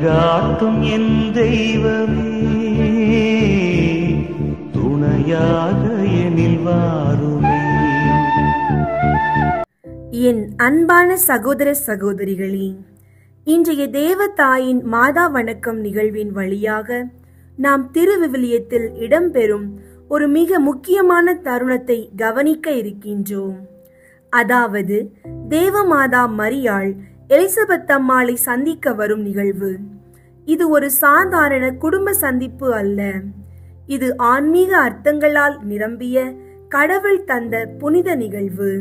வழிகாட்டும் என் தெய்வமே, துணையாக எனில் வாருமே. என் அன்பான சகோதர சகோதரிகளே, இன்றைய தேவதாயின் மாதா வணக்கம் நிகழ்வின் வழியாக நாம் திருவிவிலியத்தில் இடம்பெறும் ஒரு மிக முக்கியமான தருணத்தை கவனிக்க இருக்கின்றோம். அதாவது தேவமாதா மரியாள் எலிசபெத் அம்மாளை சந்திக்க வரும் நிகழ்வு. இது ஒரு சாதாரண குடும்ப சந்திப்பு அல்ல. இது ஆன்மீக அர்த்தங்களால் நிரம்பிய கடவுள் தந்த புனித நிகழ்வு.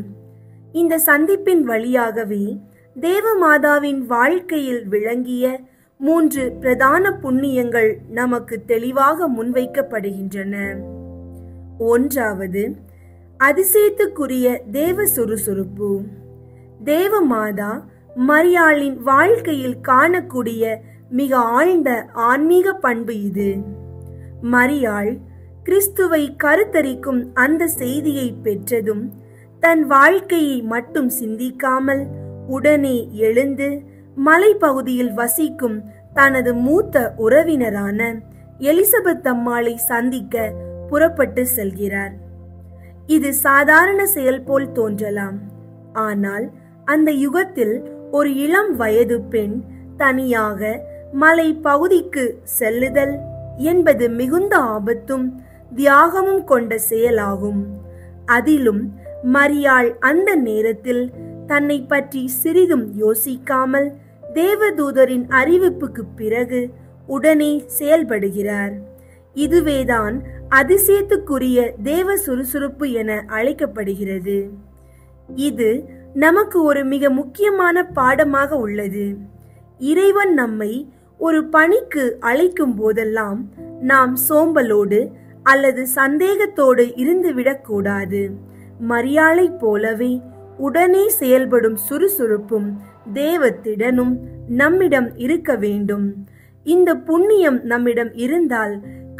இந்த சந்திப்பின் வழியாகவே தேவமாதாவின் வாழ்க்கையில் விளங்கிய 3 பிரதான புண்ணியங்கள் நமக்கு தெளிவாக முன்வைக்கப்படுகின்றன. ஒன்றாவது, அதிசயத்துக்குரிய தேவ சுறுசுறுப்பு. தேவமாதா மரியாளின் வாழ்க்கையில் காணக்கூடிய மிக ஆழ்ந்த ஆன்மீக பண்பு இது. மரியாள் கிறிஸ்துவை கருத்தரிக்கும் அந்த செய்தியை பெற்றதும் தன் வாழ்க்கையை மட்டும் சிந்திக்காமல் உடனே எழுந்து மலைப்பகுதியில் வசிக்கும் தனது மூத்த உறவினரான எலிசபெத் அம்மாளை சந்திக்க புறப்பட்டு செல்கிறார். இது சாதாரண செயல் போல் தோன்றலாம். ஆனால் அந்த யுகத்தில் ஒரு இளம் வயது பெண் தனியாக மலை பகுதிக்கு செல்லுதல் என்பது மிகுந்த ஆபத்தும் தியாகமும் கொண்ட செயலாகும். அதிலும் மரியாள் அந்த நேரத்தில் தன்னை பற்றி சிறிதும் யோசிக்காமல் தேவதூதரின் அறிவிப்புக்கு பிறகு உடனே செயல்படுகிறார். இதுவேதான் அதிசயத்துக்குரிய தேவ சுறுசுறுப்பு என அழைக்கப்படுகிறது. இது நமக்கு ஒரு மிக முக்கியமான பாடமாக உள்ளது. இறைவன் நம்மை ஒரு பணிக்கு அழைக்கும் போதெல்லாம் நாம் சோம்பலோடு அல்லது சந்தேகத்தோடு இருந்துவிடக் கூடாது. மரியாளை போலவே உடனே செயல்படும் சுறுசுறுப்பும் தேவத்திடனும் நம்மிடம் இருக்க வேண்டும். இந்த புண்ணியம் நம்மிடம் இருந்தால்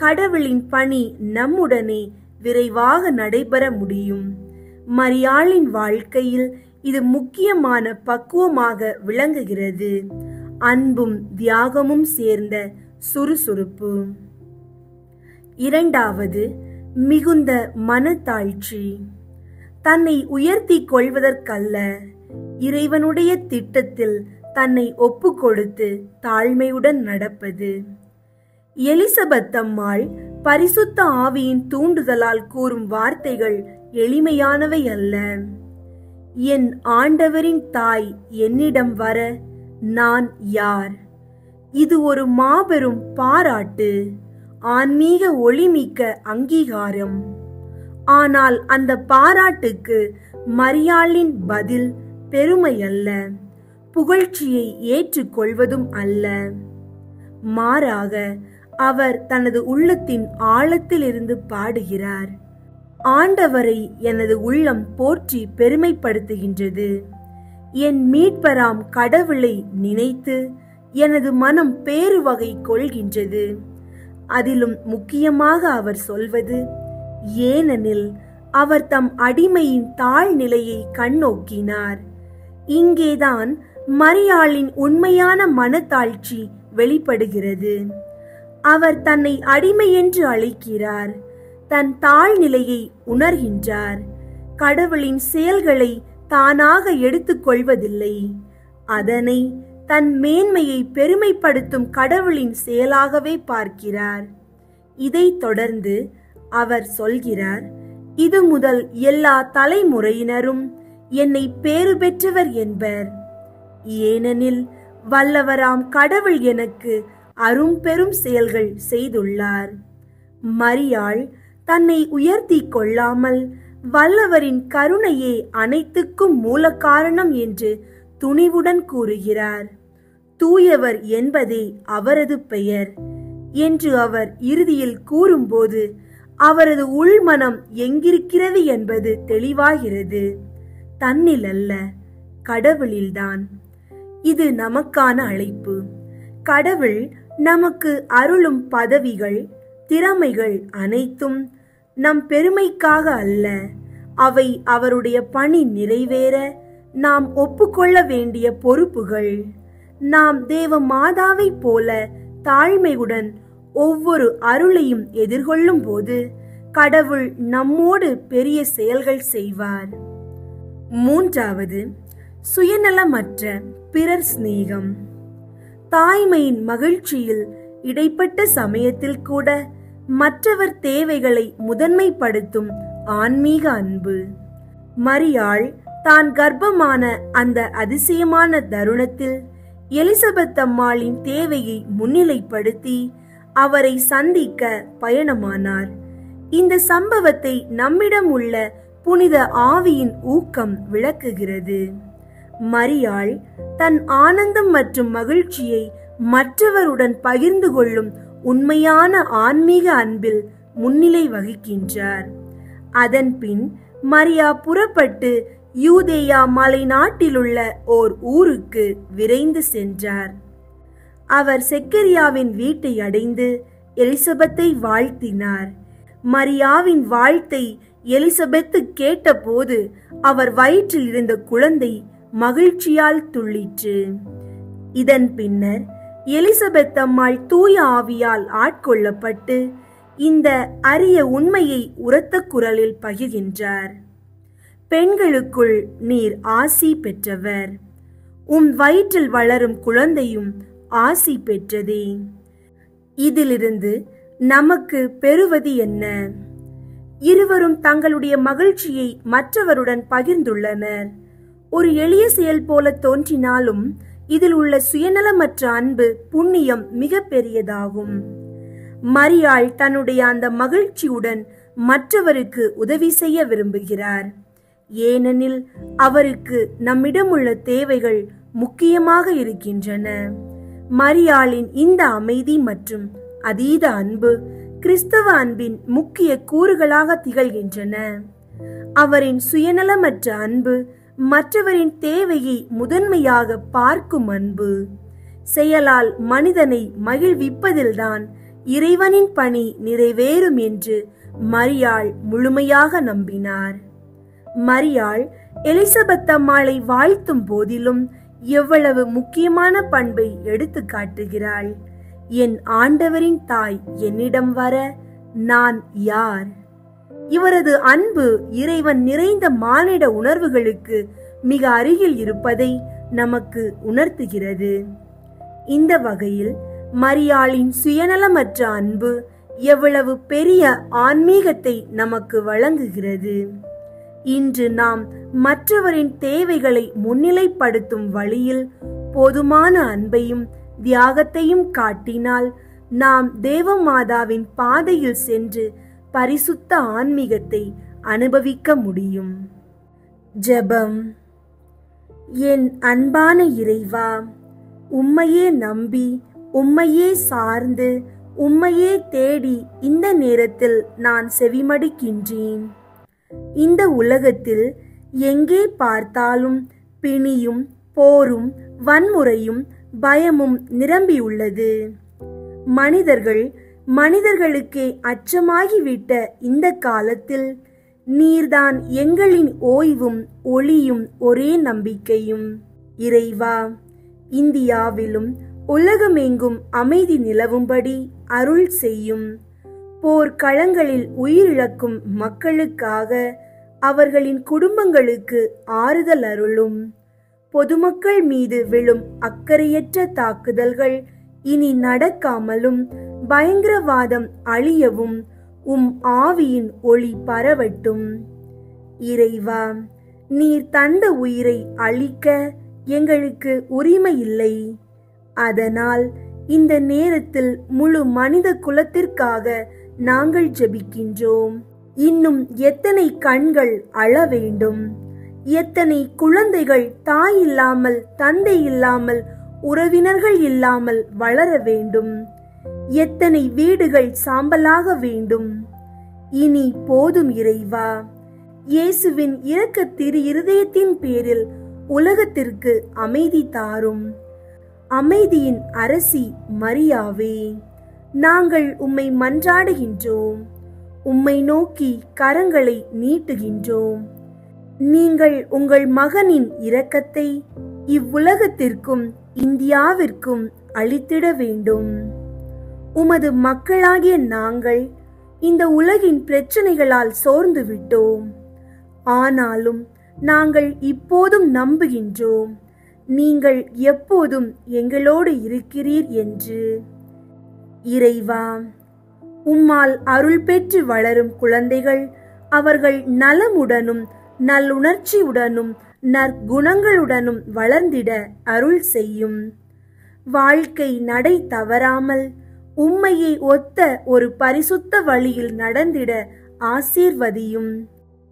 கடவுளின் பணி நம்முடனே விரைவாக நடைபெற முடியும். மரியாளின் வாழ்க்கையில் இது முக்கியமான பக்குவமாக விளங்குகிறது. அன்பும் தியாகமும் சேர்ந்த சுறுசுறுப்பு. இரண்டாவது, மிகுந்த மனத்தாழ்ச்சி. தன்னை உயர்த்தி கொள்வதற்கல்ல, இறைவனுடைய திட்டத்தில் தன்னை ஒப்பு கொடுத்து தாழ்மையுடன் நடப்பது. எலிசபெத் அம்மாள் பரிசுத்த ஆவியின் தூண்டுதலால் கூறும் வார்த்தைகள் எளிமையானவை அல்ல. என் ஆண்டவரின் தாய் என்னிடம் வர நான் யார்? இது ஒரு மாபெரும் பாராட்டு, ஆன்மீக ஒளிமிக்க அங்கீகாரம். ஆனால் அந்த பாராட்டுக்கு மரியாளின் பதில் பெருமை அல்ல, புகழ்ச்சியை ஏற்றுக்கொள்வதும் அல்ல. மாறாக அவர் தனது உள்ளத்தின் ஆழத்தில் இருந்து பாடுகிறார், ஆண்டவரை எனது உள்ளம் போற்றி பெருமைப்படுத்துகின்றது. என் மீட்பராம் கடவுளை நினைத்து எனது மனம் பேருவகை கொள்கின்றது. அதிலும் முக்கியமாக அவர் சொல்வது, ஏனெனில் அவர் தம் அடிமையின் தாழ்நிலையை கண்ணோக்கினார். இங்கேதான் மரியாளின் உண்மையான மனத்தாழ்ச்சி வெளிப்படுகிறது. அவர் தன்னை அடிமை என்று அழைக்கிறார். தன் தாழ்நிலையை உணர்கின்றார். கடவுளின் செயல்களை தானாக எடுத்துக்கொள்வதில்லை. அதனை தன் மேன்மையை பெருமைப்படுத்தும் கடவுளின் செயலாகவே பார்க்கிறார். இதைத் தொடர்ந்து அவர் சொல்கிறார், இது முதல் எல்லா தலைமுறையினரும் என்னை பேறு பெற்றவர் என்பர். ஏனெனில் வல்லவராம் கடவுள் எனக்கு அரும்பெரும் செயல்கள் செய்துள்ளார். மரியாள் தன்னை உயர்த்தி கொள்ளாமல் வல்லவரின் கருணையே அனைத்துக்கும் மூல காரணம் என்று துணிவுடன் கூறுகிறார். தூயவர் என்பதே அவரது பெயர் என்று அவர் இறுதியில் கூறும்போது அவரது உள்மனம் எங்கிருக்கிறது என்பது தெளிவாகிறது. தன்னில் அல்ல, கடவுளில்தான். இது நமக்கான அழைப்பு. கடவுள் நமக்கு அருளும் பதவிகள், திறமைகள் அனைத்தும் நம் பெருமைக்காக அல்ல, அவை அவருடைய பணி நிறைவேற நாம் ஒப்புக்கொள்ள வேண்டிய பொறுப்புகள். நாம் தேவ மாதாவைப் போல தாழ்மையுடன் ஒவ்வொரு அருளையும் எதிர்கொள்ளும் போது கடவுள் நம்மோடு பெரிய செயல்கள் செய்வார். மூன்றாவது, சுயநலமற்ற பிறர் சிநேகம். தாய்மையின் மகிழ்ச்சியில் இடைப்பட்ட சமயத்தில் கூட மற்றவர் தேவைகளை முதன்மைப்படுத்தும் ஆன்மீக அன்பு. மரியாள் தான் கர்ப்பமான அந்த அதிசயமான தருணத்தில் எலிசபெத் அம்மாளின் தேவையை முன்னிலைப்படுத்தி அவரை சந்திக்க பயணமானார். இந்த சம்பவத்தை நம்மிடம் உள்ள புனித ஆவியின் ஊக்கம் விளக்குகிறது. மரியாள் தன் ஆனந்தம் மற்றும் மகிழ்ச்சியை மற்றவருடன் பகிர்ந்து கொள்ளும் உண்மையான ஆன்மீக அன்பில் முன்னிலை வகிக்கின்றார். அதன் பின் மரியா புறப்பட்டு யூதேயா மலை நாட்டிலுள்ள ஓர் ஊருக்கு விரைந்து சென்றார். அவர் செக்கரியாவின் வீட்டை அடைந்து எலிசபெத்தை வாழ்த்தினார். மரியாவின் வாழ்த்தை எலிசபெத்து கேட்டபோது அவர் வயிற்றில் இருந்த குழந்தை மகிழ்ச்சியால் துள்ளிற்று. இதன் பின்னர் எலிசபெத் அம்மாள் தூய ஆவியால் ஆட்கொள்ளப்பட்டு இந்த அரிய உண்மையை உரத்த குரலில் பகிர்கின்றார். பெண்களுக்குள் நீர் ஆசி பெற்றவர், உம் வயிற்றில் வளரும் குழந்தையும் ஆசி பெற்றதே. இதிலிருந்து நமக்கு பெறுவது என்ன? இருவரும் தங்களுடைய மகிழ்ச்சியை மற்றவருடன் பகிர்ந்துள்ளனர். ஒரு எளிய செயல் போல தோன்றினாலும் இதில் உள்ள சுயநலமற்ற அன்பு புண்ணியம் மிக பெரியதாகும். மரியாள் தன்னுடைய அந்த மகிழ்ச்சியுடன் மற்றவருக்கு உதவி செய்ய விரும்புகிறார். ஏனெனில் அவருக்கு நம்மிடம் உள்ள தேவைகள் முக்கியமாக இருக்கின்றன. மரியாளின் இந்த அமைதி மற்றும் அதீத அன்பு கிறிஸ்தவ அன்பின் முக்கிய கூறுகளாக திகழ்கின்றன. அவரின் சுயநலமற்ற அன்பு மற்றவரின் தேவையை முதன்மையாக பார்க்கும் அன்பு. செயலால் மனிதனை மகிழ்விப்பதில்தான் இறைவனின் பணி நிறைவேறும் என்று மரியாள் முழுமையாக நம்பினார். மரியாள் எலிசபெத் அம்மாளை வாழ்த்தும் போதிலும் எவ்வளவு முக்கியமான பண்பை எடுத்து காட்டுகிறாள். என் ஆண்டவரின் தாய் என்னிடம் வர நான் யார்? இவரது அன்பு இறைவன் நிறைந்த மானிட உணர்வுகளுக்கு மிக அருகில் இருப்பதை நமக்கு உணர்த்துகிறது. இந்த வகையில் மரியாளின் சுயநலமற்ற அன்பு எவ்வளவு பெரிய ஆன்மீகத்தை நமக்கு வழங்குகிறது. இன்று நாம் மற்றவரின் தேவைகளை முன்னிலைப்படுத்தும் வழியில் போதுமான அன்பையும் தியாகத்தையும் காட்டினால் நாம் தேவமாதாவின் பாதையில் சென்று பரிசுத்த ஆன்மீகத்தை அனுபவிக்க முடியும். ஜெபம். என் அன்பான இறைவா, உம்மையே நம்பி உம்மையே சார்ந்து உம்மையே தேடி இந்த நேரத்தில் நான் செவிமடுக்கின்றேன். இந்த உலகத்தில் எங்கே பார்த்தாலும் பிணியும் போரும் வன்முறையும் பயமும் நிரம்பியுள்ளது. மனிதர்களுக்கே அச்சமாகிவிட்ட இந்த காலத்தில் நீர்தான் எங்களின் ஓய்வும் ஒளியும் ஒரே நம்பிக்கையும். இறைவா, இந்தியாவிலும் உலகமெங்கும் அமைதி நிலவும்படி அருள் செய்யும். போர்க்களங்களில் உயிரிழக்கும் மக்களுக்காக அவர்களின் குடும்பங்களுக்கு ஆறுதல் அருளும். பொதுமக்கள் மீது விழும் அக்கறையற்ற தாக்குதல்கள் இனி நடக்காமலும் பயங்கரவாதம் அழியவும் உம் ஆவியின் ஒளி பரவட்டும். இறைவா, நீர் தந்த உயிரை அழிக்க எங்களுக்கு உரிமை இல்லை. அதனால் இந்த நேரத்தில் முழு மனித குலத்திற்காக நாங்கள் ஜெபிக்கின்றோம். இன்னும் எத்தனை கண்கள் அழ வேண்டும்? எத்தனை குழந்தைகள் தாய் இல்லாமல் தந்தை இல்லாமல் உறவினர்கள் இல்லாமல் வளர வேண்டும்? எத்தனை வீடுகள் சாம்பலாக வேண்டும்? இனி போதும் இறைவா. இயேசுவின் இரக்க திரு இருதயத்தின் பேரில் உலகத்திற்கு அமைதி தாரும். அமைதியின் அரசி மரியாவே, நாங்கள் உம்மை மன்றாடுகின்றோம். உம்மை நோக்கி கரங்களை நீட்டுகின்றோம். நீங்கள் உங்கள் மகனின் இரக்கத்தை இவ்வுலகத்திற்கும் இந்தியாவிற்கும் அளித்திட வேண்டும். உமது மக்களாகிய நாங்கள் இந்த உலகின் பிரச்சனைகளால் சோர்ந்து விட்டோம். ஆனாலும் நாங்கள் இப்போதும் நம்புகின்றோம், நீங்கள் எப்போதும் எங்களோடு இருக்கிறீர் என்று. இறைவா, உம்மால் அருள் பெற்று வளரும் குழந்தைகள் அவர்கள் நலமுடனும் நல்லுணர்ச்சியுடனும் நற்குணங்களுடனும் வளர்ந்திட அருள் செய்யும். வாழ்க்கை நடை தவறாமல் உம்மையை ஒத்த ஒரு பரிசுத்த வழியில் நடந்திட ஆசீர்வதியும்.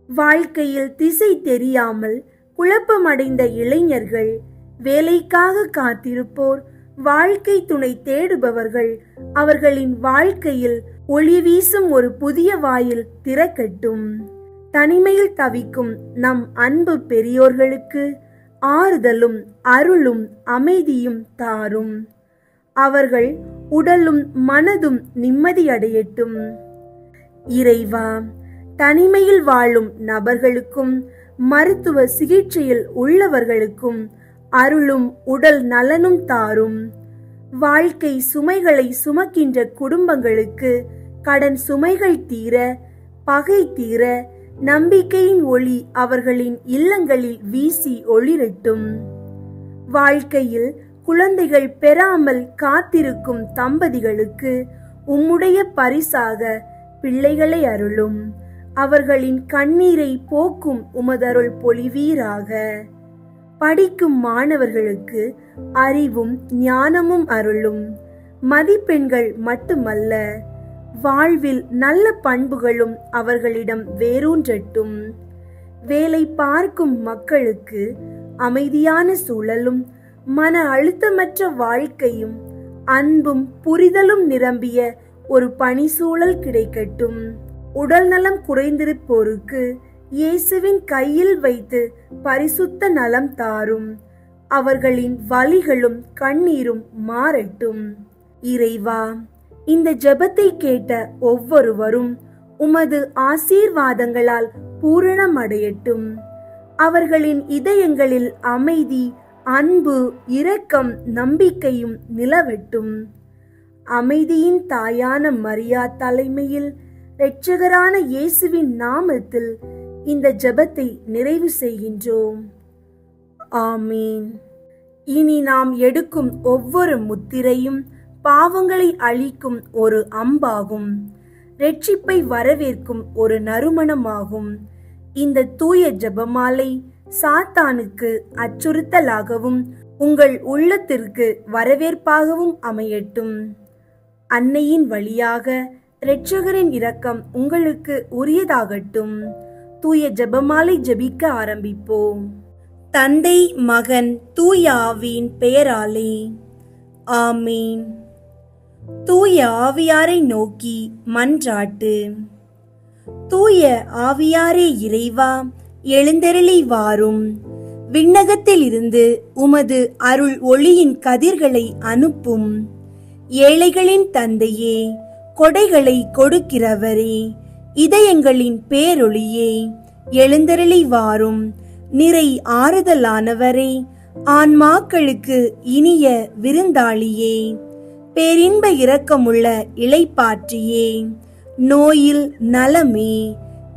வாழ்க்கையில் திசை தெரியாமல் குழப்பமடைந்த இளைஞர்கள், வேலைக்காக காத்திருப்போர், வாழ்க்கை துணை தேடுபவர்கள் அவர்களின் வாழ்க்கையில் ஒளி வீசும் ஒரு புதிய வாயில் திறக்கட்டும். தனிமையில் தவிக்கும் நம் அன்பு பெரியோர்களுக்கு ஆறுதலும் அருளும் அமைதியும் தாரும். அவர்கள் உடலும் மனதும் நிம்மதியடையட்டும். இறைவா, தனிமையில் வாழும் நபர்களுக்கும் மருத்துவ சிகிச்சையில் உள்ளவர்களுக்கும் அருளும் உடல் நலனும் தாரும். வாழ்க்கை சுமைகளை சுமக்கின்ற குடும்பங்களுக்கு கடன் சுமைகள் தீர, பகை தீர, நம்பிக்கையின் ஒளி அவர்களின் இல்லங்களில் வீசி ஒளிரட்டும். வாழ்க்கையில் குழந்தைகள் பெறாமல் காத்திருக்கும் தம்பதிகளுக்கு உம்முடைய பரிசாக பிள்ளைகளை அருளும். அவர்களின் கண்ணீரை போக்கும் உமதருள் பொழிவீராக. படிக்கும் மாணவர்களுக்கு அறிவும் ஞானமும் அருளும். மதிப்பெண்கள் மட்டுமல்ல, வாழ்வில் நல்ல பண்புகளும் அவர்களிடம் வேரூன்றட்டும். வேலை பார்க்கும் மக்களுக்கு அமைதியான சூழலும் மன அழுத்தமற்ற வாழ்க்கையும் அன்பும் புரிதலும் நிரம்பிய ஒரு பணிசூழல் கிடைக்கட்டும். உடல் நலம் குறைந்திருப்போருக்கு இயேசுவின் கையில் வைத்து பரிசுத்த நலம் தாரும். அவர்களின் வலிகளும் கண்ணீரும் மாறட்டும். இறைவா, இந்த ஜெபத்தை கேட்ட ஒவ்வொருவரும் உமது ஆசீர்வாதங்களால் பூரணமடையட்டும். அவர்களின் இதயங்களில் அமைதி, அன்பு, இரக்கம், நம்பிக்கையும் நிலவட்டும். அமைதியின் தாயான மரியா தலைமையில் இரட்சகரான இயேசுவின் நாமத்தில் இந்த ஜெபத்தை நிறைவு செய்கின்றோம். ஆமீன். இனி நாம் எடுக்கும் ஒவ்வொரு முத்திரையும் பாவங்களை அழிக்கும் ஒரு அம்பாகும். இரட்சிப்பை வரவேற்கும் ஒரு நறுமணமாகும். இந்த தூய ஜெபமாலை சாத்தானுக்கு அச்சுறுத்தலாகவும் உங்கள் உள்ளத்திற்கு வரவேற்பாகவும் அமையட்டும். அன்னையின் வழியாக இரட்சகரின் இரக்கம் உங்களுக்கு உரியதாகட்டும். தூய ஜெபமாலை ஜெபிக்க ஆரம்பிப்போம். தந்தை, மகன், தூய ஆவியின் பெயராலே ஆமீன். தூய ஆவியாரை நோக்கி மன்றாட்டு. தூய ஆவியாரே இறைவா, எழுந்தருளி வாரும். விண்ணகத்தில் இருந்து உமது அருள் ஒளியின் கதிர்களை அனுப்பும். ஏழைகளின் தந்தையே, கொடைகளை கொடுக்கிறவரே, இதயங்களின் பேரொளியே, எழுந்தருளி வாரும். நிறை ஆறுதலானவரே, ஆன்மாக்களுக்கு இனிய விருந்தாளியே, பேரின்ப இரக்கமுள்ள இளைப்பாற்றியே, நோயில் நலமே,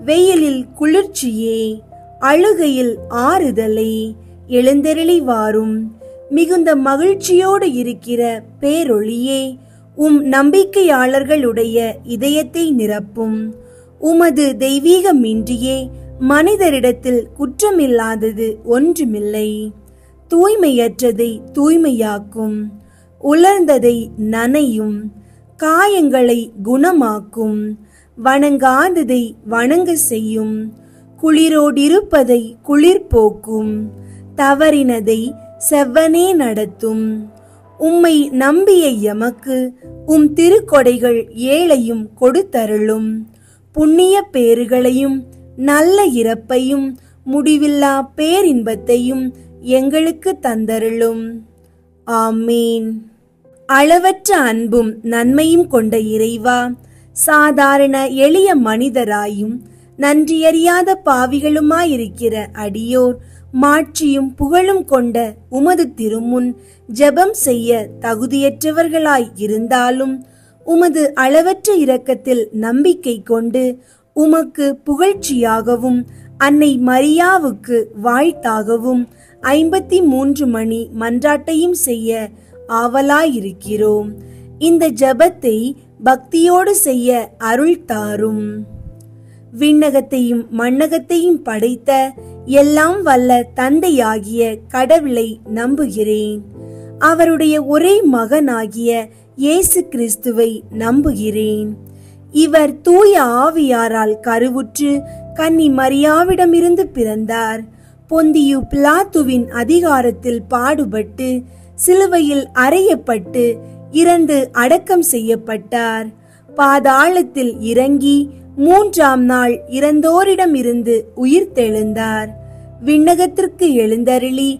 வெயிலில் குளிர்ச்சியே, அழுகையில் ஆறுதலே, எழுந்தருளி வாரும். மிகுந்த மகிழ்ச்சியோடு இருக்கிற பேரொளியே, உம் நம்பிக்கையாளர்களுடைய இதயத்தை நிரப்பும். உமது தெய்வீகமின்றியே மனிதரிடத்தில் குற்றமில்லாதது ஒன்றுமில்லை. தூய்மையற்றதை தூய்மையாக்கும், உலர்ந்ததை நனையும், காயங்களை குணமாக்கும், வணங்காததை வணங்க செய்யும், குளிரோடிருப்பதை குளிர் போக்கும், தவறினதை செவ்வனே நடத்தும். உம்மை நம்பிய எமக்கு உம் திருக்கொடைகள் ஏழையும் கொடுத்தருளும். புண்ணிய பேறுகளையும் நல்ல இறப்பையும் முடிவில்லா பேரின்பத்தையும் எங்களுக்கு தந்தருளும். ஆமீன். அளவற்ற அன்பும் நன்மையும் கொண்ட இறைவா, சாதாரண எளிய மனிதராயும் நன்றியறியாத பாவிகளுமாயிருக்கிற அடியோர் மாட்சியும் புகழும் கொண்ட உமது திருமுன் ஜெபம் செய்ய தகுதியற்றவர்களாய் இருந்தாலும் உமது அளவற்ற இரக்கத்தில் நம்பிக்கை கொண்டு உமக்கு புகழ்ச்சியாகவும் அன்னை மரியாவுக்கு வாழ்த்தாகவும் 53 மணி மன்றாட்டையும் செய்ய ஆவலாயிருக்கிறோம். இந்த ஜெபத்தை பக்தியோடு செய்ய அருள் தாரும். விண்ணகத்தையும் மண்ணகத்தையும் படைத்த எல்லாம் வல்ல தந்தையாகிய கடவுளை நம்புகிறேன். அவருடைய ஒரே மகனாகிய இயேசு கிறிஸ்துவை நம்புகிறேன். இவர் தூய ஆவியாரால் கருவுற்று கன்னி மரியாவிடமிருந்து பிறந்தார். பொந்தியு பிலாத்துவின் அதிகாரத்தில் பாடுபட்டு சிலுவையில் அறையப்பட்டு இறந்து அடக்கம் செய்யப்பட்டார். பாதாளத்தில் இறங்கி 3ஆம் நாள் இறந்தோரிடமிருந்து உயிர் தெழுந்தார். விண்ணகத்திற்கு எழுந்தருளி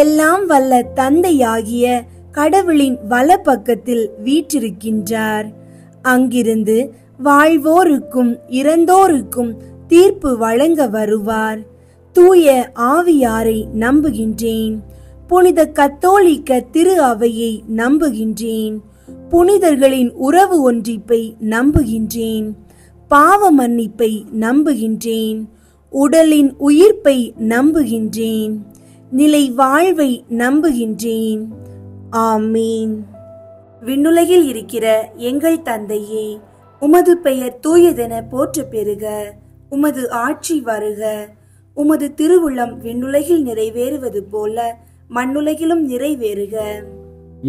எல்லாம் வல்ல தந்தையாகிய கடவுளின் வலப்பக்கத்தில் வீற்றிருக்கின்றார். அங்கிருந்து வாழ்வோருக்கும் இறந்தோருக்கும் தீர்ப்பு வழங்க வருவார். தூய ஆவியாரை நம்புகின்றேன். புனித கத்தோலிக்க திரு அவையை நம்புகின்றேன். புனிதர்களின் உறவு ஒன்றிப்பை நம்புகின்றேன். பாவ மன்னிப்பை நம்புகின்றேன். உடலின் உயிர்ப்பை நம்புகின்றேன். நிலை வாழ்வை நம்புகின்றேன். ஆமீன். விண்ணுலகில் இருக்கிற எங்கள் தந்தையே, உமது பெயர் தூயதென போற்ற பெறுக. உமது ஆட்சி வருக. உமது திருவுளம் விண்ணுலகில் நிறைவேறுவது போல மண்ணுலகிலும் நிறைவேறுக.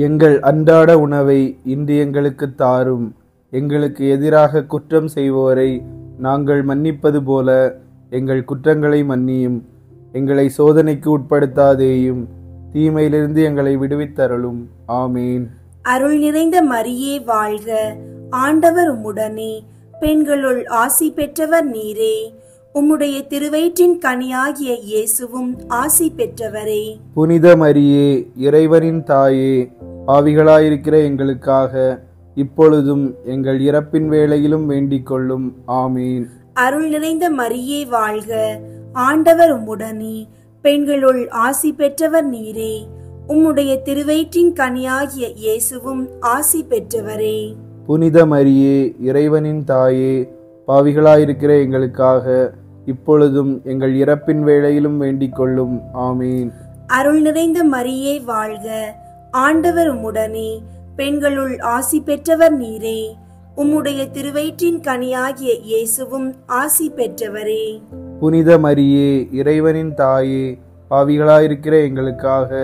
எங்கள் அன்றாட உணவை இன்று எங்களுக்கு தாரும். எங்களுக்கு எதிராக குற்றம் செய்வோரை நாங்கள் மன்னிப்பது போல எங்கள் குற்றங்களை மன்னியும். எங்களை சோதனைக்கு உட்படுத்தாதேயும், தீமையிலிருந்து எங்களை விடுவித்தருளும். ஆமீன். அருள் நிறைந்த மரியே வாழ்க. ஆண்டவர் உம்முடனே, பெண்களுள் ஆசி பெற்றவர் நீரே. உம்முடைய திருவயிற்றின் கனியாகிய இயேசுவும் ஆசி பெற்றவரே. புனித மரியே, இறைவனின் தாயே, பாவிகளாயிருக்கிற எங்களுக்காக இப்பொழுதும் எங்கள் இறப்பின் வேளையிலும் வேண்டிக் கொள்ளும். ஆமீன். அருள் நிறைந்த மரியே வாழ்க. ஆண்டவர் உம்முடனே, பெண்களுள் ஆசி பெற்றவர் நீரே. உம்முடைய திருவயிற்றின் கனியாகிய இயேசுவும் ஆசி பெற்றவரே. புனித மரியே, இறைவனின் தாயே, பாவிகளாயிருக்கிற எங்களுக்காக இப்பொழுதும் எங்கள் இறப்பின் வேளையிலும் வேண்டிக் கொள்ளும். ஆமீன். அருள் நிறைந்த மரியே வாழ்க. ஆண்டவர் உம்முடனே, பெண்களுள் ஆசி பெற்றவர் நீரே. உம்முடைய திருவயிற்றின் கனியாகிய இயேசுவும் ஆசி பெற்றவரே. புனித மரியே, இறைவனின் தாயே, பாவிகளாயிருக்கிற எங்களுக்காக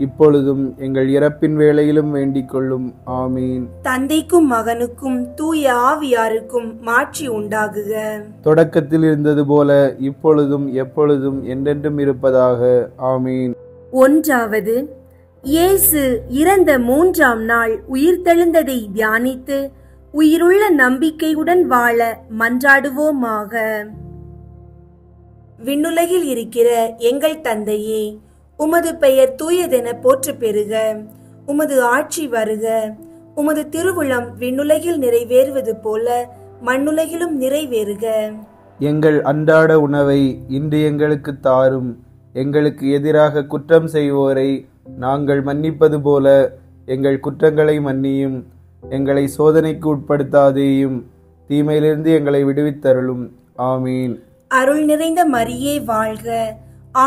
இப்பொழுதும் எங்கள் இறப்பின் வேளையிலும் வேண்டிக் கொள்ளும். ஆமீன். தந்தைக்கும் மகனுக்கும் தூய ஆவியாருக்கும் மாட்சி உண்டாகுக. தொடக்கத்தில் இருந்தது போல இப்பொழுதும் எப்பொழுதும் என்றென்றும் இருப்பதாக. ஆமீன். 1. இயேசு இறந்த 3ஆம் நாள் உயிர்த்தெழுந்ததை தியானித்து உயிருள்ள நம்பிக்கையுடன் வாழ மன்றாடுவோமாக. விண்ணுலகில் இருக்கிற எங்கள் தந்தையே, உமது பெயர் தூயதென போற்ற பெறுக. உமது ஆட்சி வருக. உமது திருவுளம் விண்ணுலகில் நிறைவேறுவது போல மண்ணுலகிலும் நிறைவேறுக. எங்கள் அன்றாட உணவை இன்று எங்களுக்கு தாரும். எங்களுக்கு எதிராக குற்றம் செய்வோரை நாங்கள் மன்னிப்பது போல எங்கள் குற்றங்களை மன்னியும். எங்களை சோதனைக்கு உட்படுத்தாதேயும், தீமையிலிருந்து எங்களை விடுவித்தருளும். ஆமீன். அருள் நிறைந்த மரியே வாழ்க.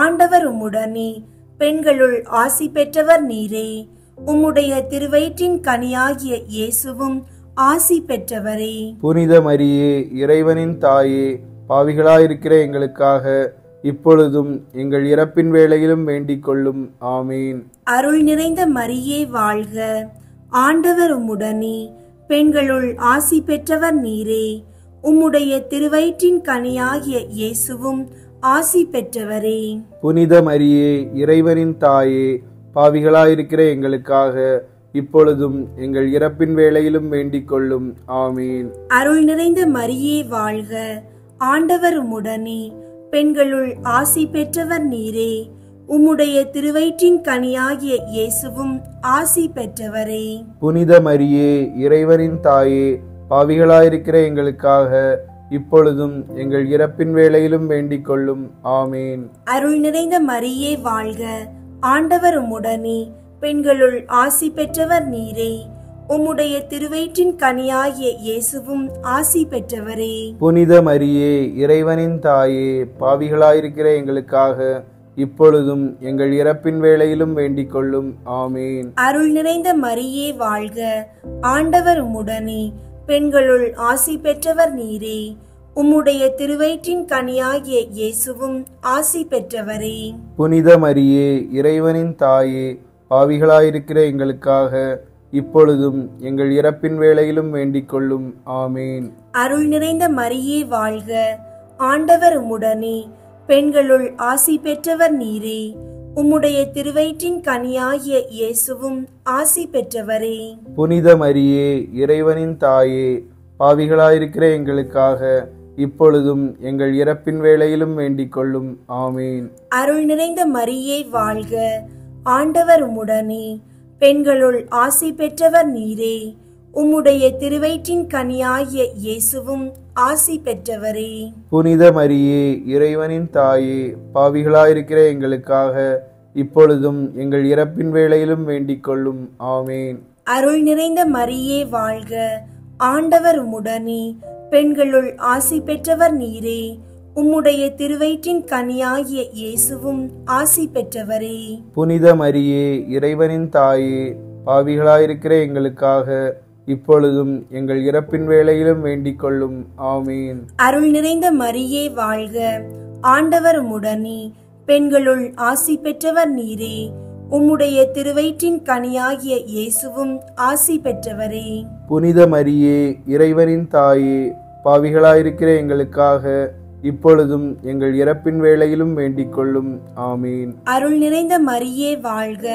ஆண்டவர் உம்முடனே, பெண்களுள் ஆசி பெற்றவர் நீரே. உம்முடைய திருவயிற்றின் கனியாகிய இயேசுவும் ஆசி பெற்றவரே. புனித மரியே, இறைவனின் தாயே, பாவிகளாயிருக்கிற எங்களுக்காக இப்பொழுதும் எங்கள் இறப்பின் வேளையிலும் வேண்டிக் கொள்ளும். ஆமீன். அருள் நிறைந்த மரியே வாழ்க. ஆண்டவர் உம்முடனே, பெண்களுள் ஆசி பெற்றவர் நீரே. உம்முடைய திருவயிற்றின் கனியாகிய இயேசுவும் ஆசி பெற்றவரே. புனித மரியே, இறைவனின் தாயே, பாவிகளாயிருக்கிற எங்களுக்காக இப்பொழுதும் எங்கள் இறப்பின் வேளையிலும் வேண்டிக் கொள்ளும். ஆமீன். அருள் நிறைந்த மரியே வாழ்க. ஆண்டவர் உம்முடனே, பெண்களுள் ஆசி பெற்றவர் நீரே. உம்முடைய திருவயிற்றின் கனியாகிய இயேசுவும் ஆசி பெற்றவரே. புனித மரியே, இறைவனின் தாயே, பாவிகளாயிருக்கிற எங்களுக்காக இப்பொழுதும் எங்கள் இறப்பின் வேளையிலும் வேண்டிக் கொள்ளும். ஆமேன். அருள் நிறைந்த மரியே வாழ்க, ஆண்டவர் உம்முடனே, பெண்களுள் ஆசி பெற்றவர் நீரே. உம்முடைய திருவயிற்றின் கனியாகிய இயேசுவும் ஆசி பெற்றவரே. புனித மரியே, இறைவனின் தாயே, பாவிகளாயிருக்கிற எங்களுக்காக இப்பொழுதும் எங்கள் இறப்பின் வேளையிலும் வேண்டிக் கொள்ளும். ஆமேன். அருள் நிறைந்த மரியே வாழ்க, ஆண்டவர் உம்முடனே, பெண்களுள் ஆசி பெற்றவர் நீரே. உம்முடைய திருவயிற்றின் கனியாகிய இயேசுவும் ஆசி பெற்றவரே. புனித மரியே, இறைவனின் தாயே, பாவிகளாயிருக்கிற எங்களுக்காக இப்பொழுதும் எங்கள் இறப்பின் வேளையிலும் வேண்டிக் கொள்ளும். ஆமேன். அருள் நிறைந்த மரியே வாழ்க, ஆண்டவர் உம்முடனே, பெண்களுள் ஆசி பெற்றவர் நீரே. உம்முடைய திருவயிற்றின் கனியாகிய இயேசுவும் ஆசி பெற்றவரே. புனித மரியே, இறைவனின் தாயே, பாவிகளாயிருக்கிற எங்களுக்காக இப்பொழுதும் எங்கள் இறப்பின் வேளையிலும் வேண்டிக் கொள்ளும். ஆமேன். அருள் நிறைந்த மரியே வாழ்க, ஆண்டவர் உம்முடனே, பெண்களுள் ஆசி பெற்றவர் நீரே. உம்முடைய திருவயிற்றின் கனியாகிய இயேசுவும் ஆசி பெற்றவரே. புனித மரியே, இறைவனின் தாயே, பாவிகளாயிருக்கிற எங்களுக்காக இப்பொழுதும் எங்கள் இறப்பின் வேளையிலும் வேண்டிக் கொள்ளும். ஆமேன். அருள் நிறைந்த மரியே வாழ்க, ஆண்டவர் உம்முடனே, பெண்களுள் ஆசி பெற்றவர் நீரே. உம்முடைய திருவயிற்றின் கனியாகிய இயேசுவும் ஆசி பெற்றவரே. புனித மரியே, இறைவனின் தாயே, பாவிகளாயிருக்கிற எங்களுக்காக இப்பொழுதும் எங்கள் இறப்பின் வேளையிலும் வேண்டிக் கொள்ளும். ஆமேன். அருள் நிறைந்த மரியே வாழ்க, ஆண்டவர் உம்முடனே, பெண்களுள் ஆசி பெற்றவர் நீரே. உம்முடைய திருவயிற்றின் கனியாகிய இயேசுவும் ஆசி பெற்றவரே. புனித மரியே, இறைவனின் தாயே, பாவிகளாயிருக்கிற எங்களுக்காக இப்பொழுதும் எங்கள் இறப்பின் வேளையிலும் வேண்டிக் கொள்ளும். ஆமேன். அருள் நிறைந்த மரியே வாழ்க,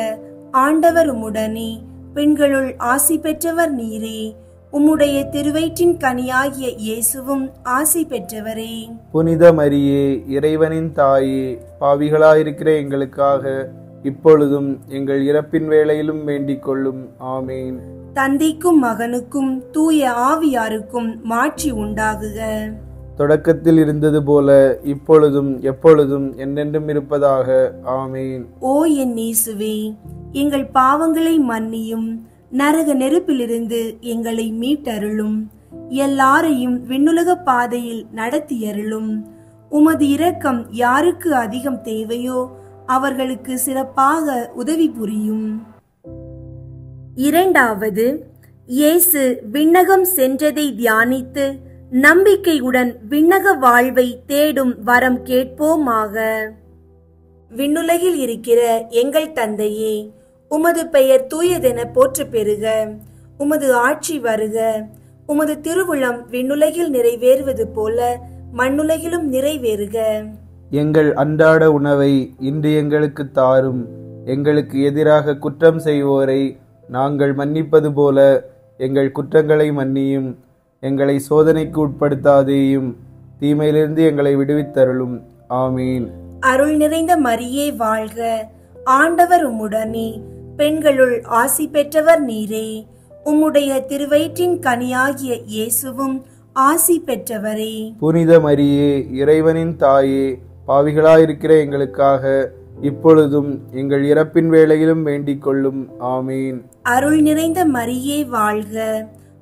ஆண்டவர் உம்முடனே, பெண்களுள் ஆசி பெற்றவர் நீரே. உம்முடைய திருவயிற்றின் கனியாகிய இயேசுவும் ஆசி பெற்றவரே. புனித மரியே, இறைவனின் தாயே, பாவிகளாயிருக்கிற எங்களுக்காக இப்பொழுதும் எங்கள் இறப்பின் வேளையிலும் வேண்டிக் கொள்ளும். ஆமேன். தந்தைக்கும் மகனுக்கும் தூய ஆவியாருக்கும் மாட்சி உண்டாகுக. தொடக்கத்தில் இருந்தது போல இப்பொழுதும் எப்பொழுதும் என்றென்றும் இருப்பதாக. ஆமேன். ஓ என் இயேசுவே, எங்கள் பாவங்களை மன்னியும், நரக நெருப்பிலிருந்து எங்களை மீட்டருளும், எல்லாரையும் விண்ணுலக பாதையில் நடத்தியருளும். உமது இரக்கம் யாருக்கு அதிகம் தேவையோ அவர்களுக்கு சிறப்பாக உதவி புரியும். இரண்டாவது, இயேசு விண்ணகம் சென்றதை தியானித்து நம்பிக்கையுடன் விண்ணக வாழ்வை தேடும் வரம் கேட்போமாக. விண்ணுலகில் இருக்கிற எங்கள் தந்தையே, உமது பெயர் தூயதென போற்று பெறுக. உமது ஆட்சி வருக. உமது திருவுளம் விண்ணுலகில் நிறைவேறுவது போல மண்ணுலகிலும் நிறைவேறுக. எங்கள் அன்றாட உணவை இன்று எங்களுக்கு தாரும். எங்களுக்கு எதிராக குற்றம் செய்வோரை நாங்கள் மன்னிப்பது போல எங்கள் குற்றங்களை மன்னியும். எங்களை சோதனைக்கு உட்படுத்தாதேயும், தீமையிலிருந்து எங்களை விடுவித்தருளும். ஆமீன். அருள் நிறைந்த மரியே வாழ்க, ஆண்டவர் உம்முடனே, பெண்களுள் ஆசி பெற்றவர் நீரே. உம்முடைய திருவயிற்றின் கனியாகிய இயேசுவும் ஆசி பெற்றவரே. புனித மரியே, இறைவனின் தாயே, பாவிகளாயிருக்கிற எங்களுக்காக இப்பொழுதும் எங்கள் இறப்பின் வேளையிலும் வேண்டிக் கொள்ளும். ஆமீன். அருள் நிறைந்த மரியே வாழ்க,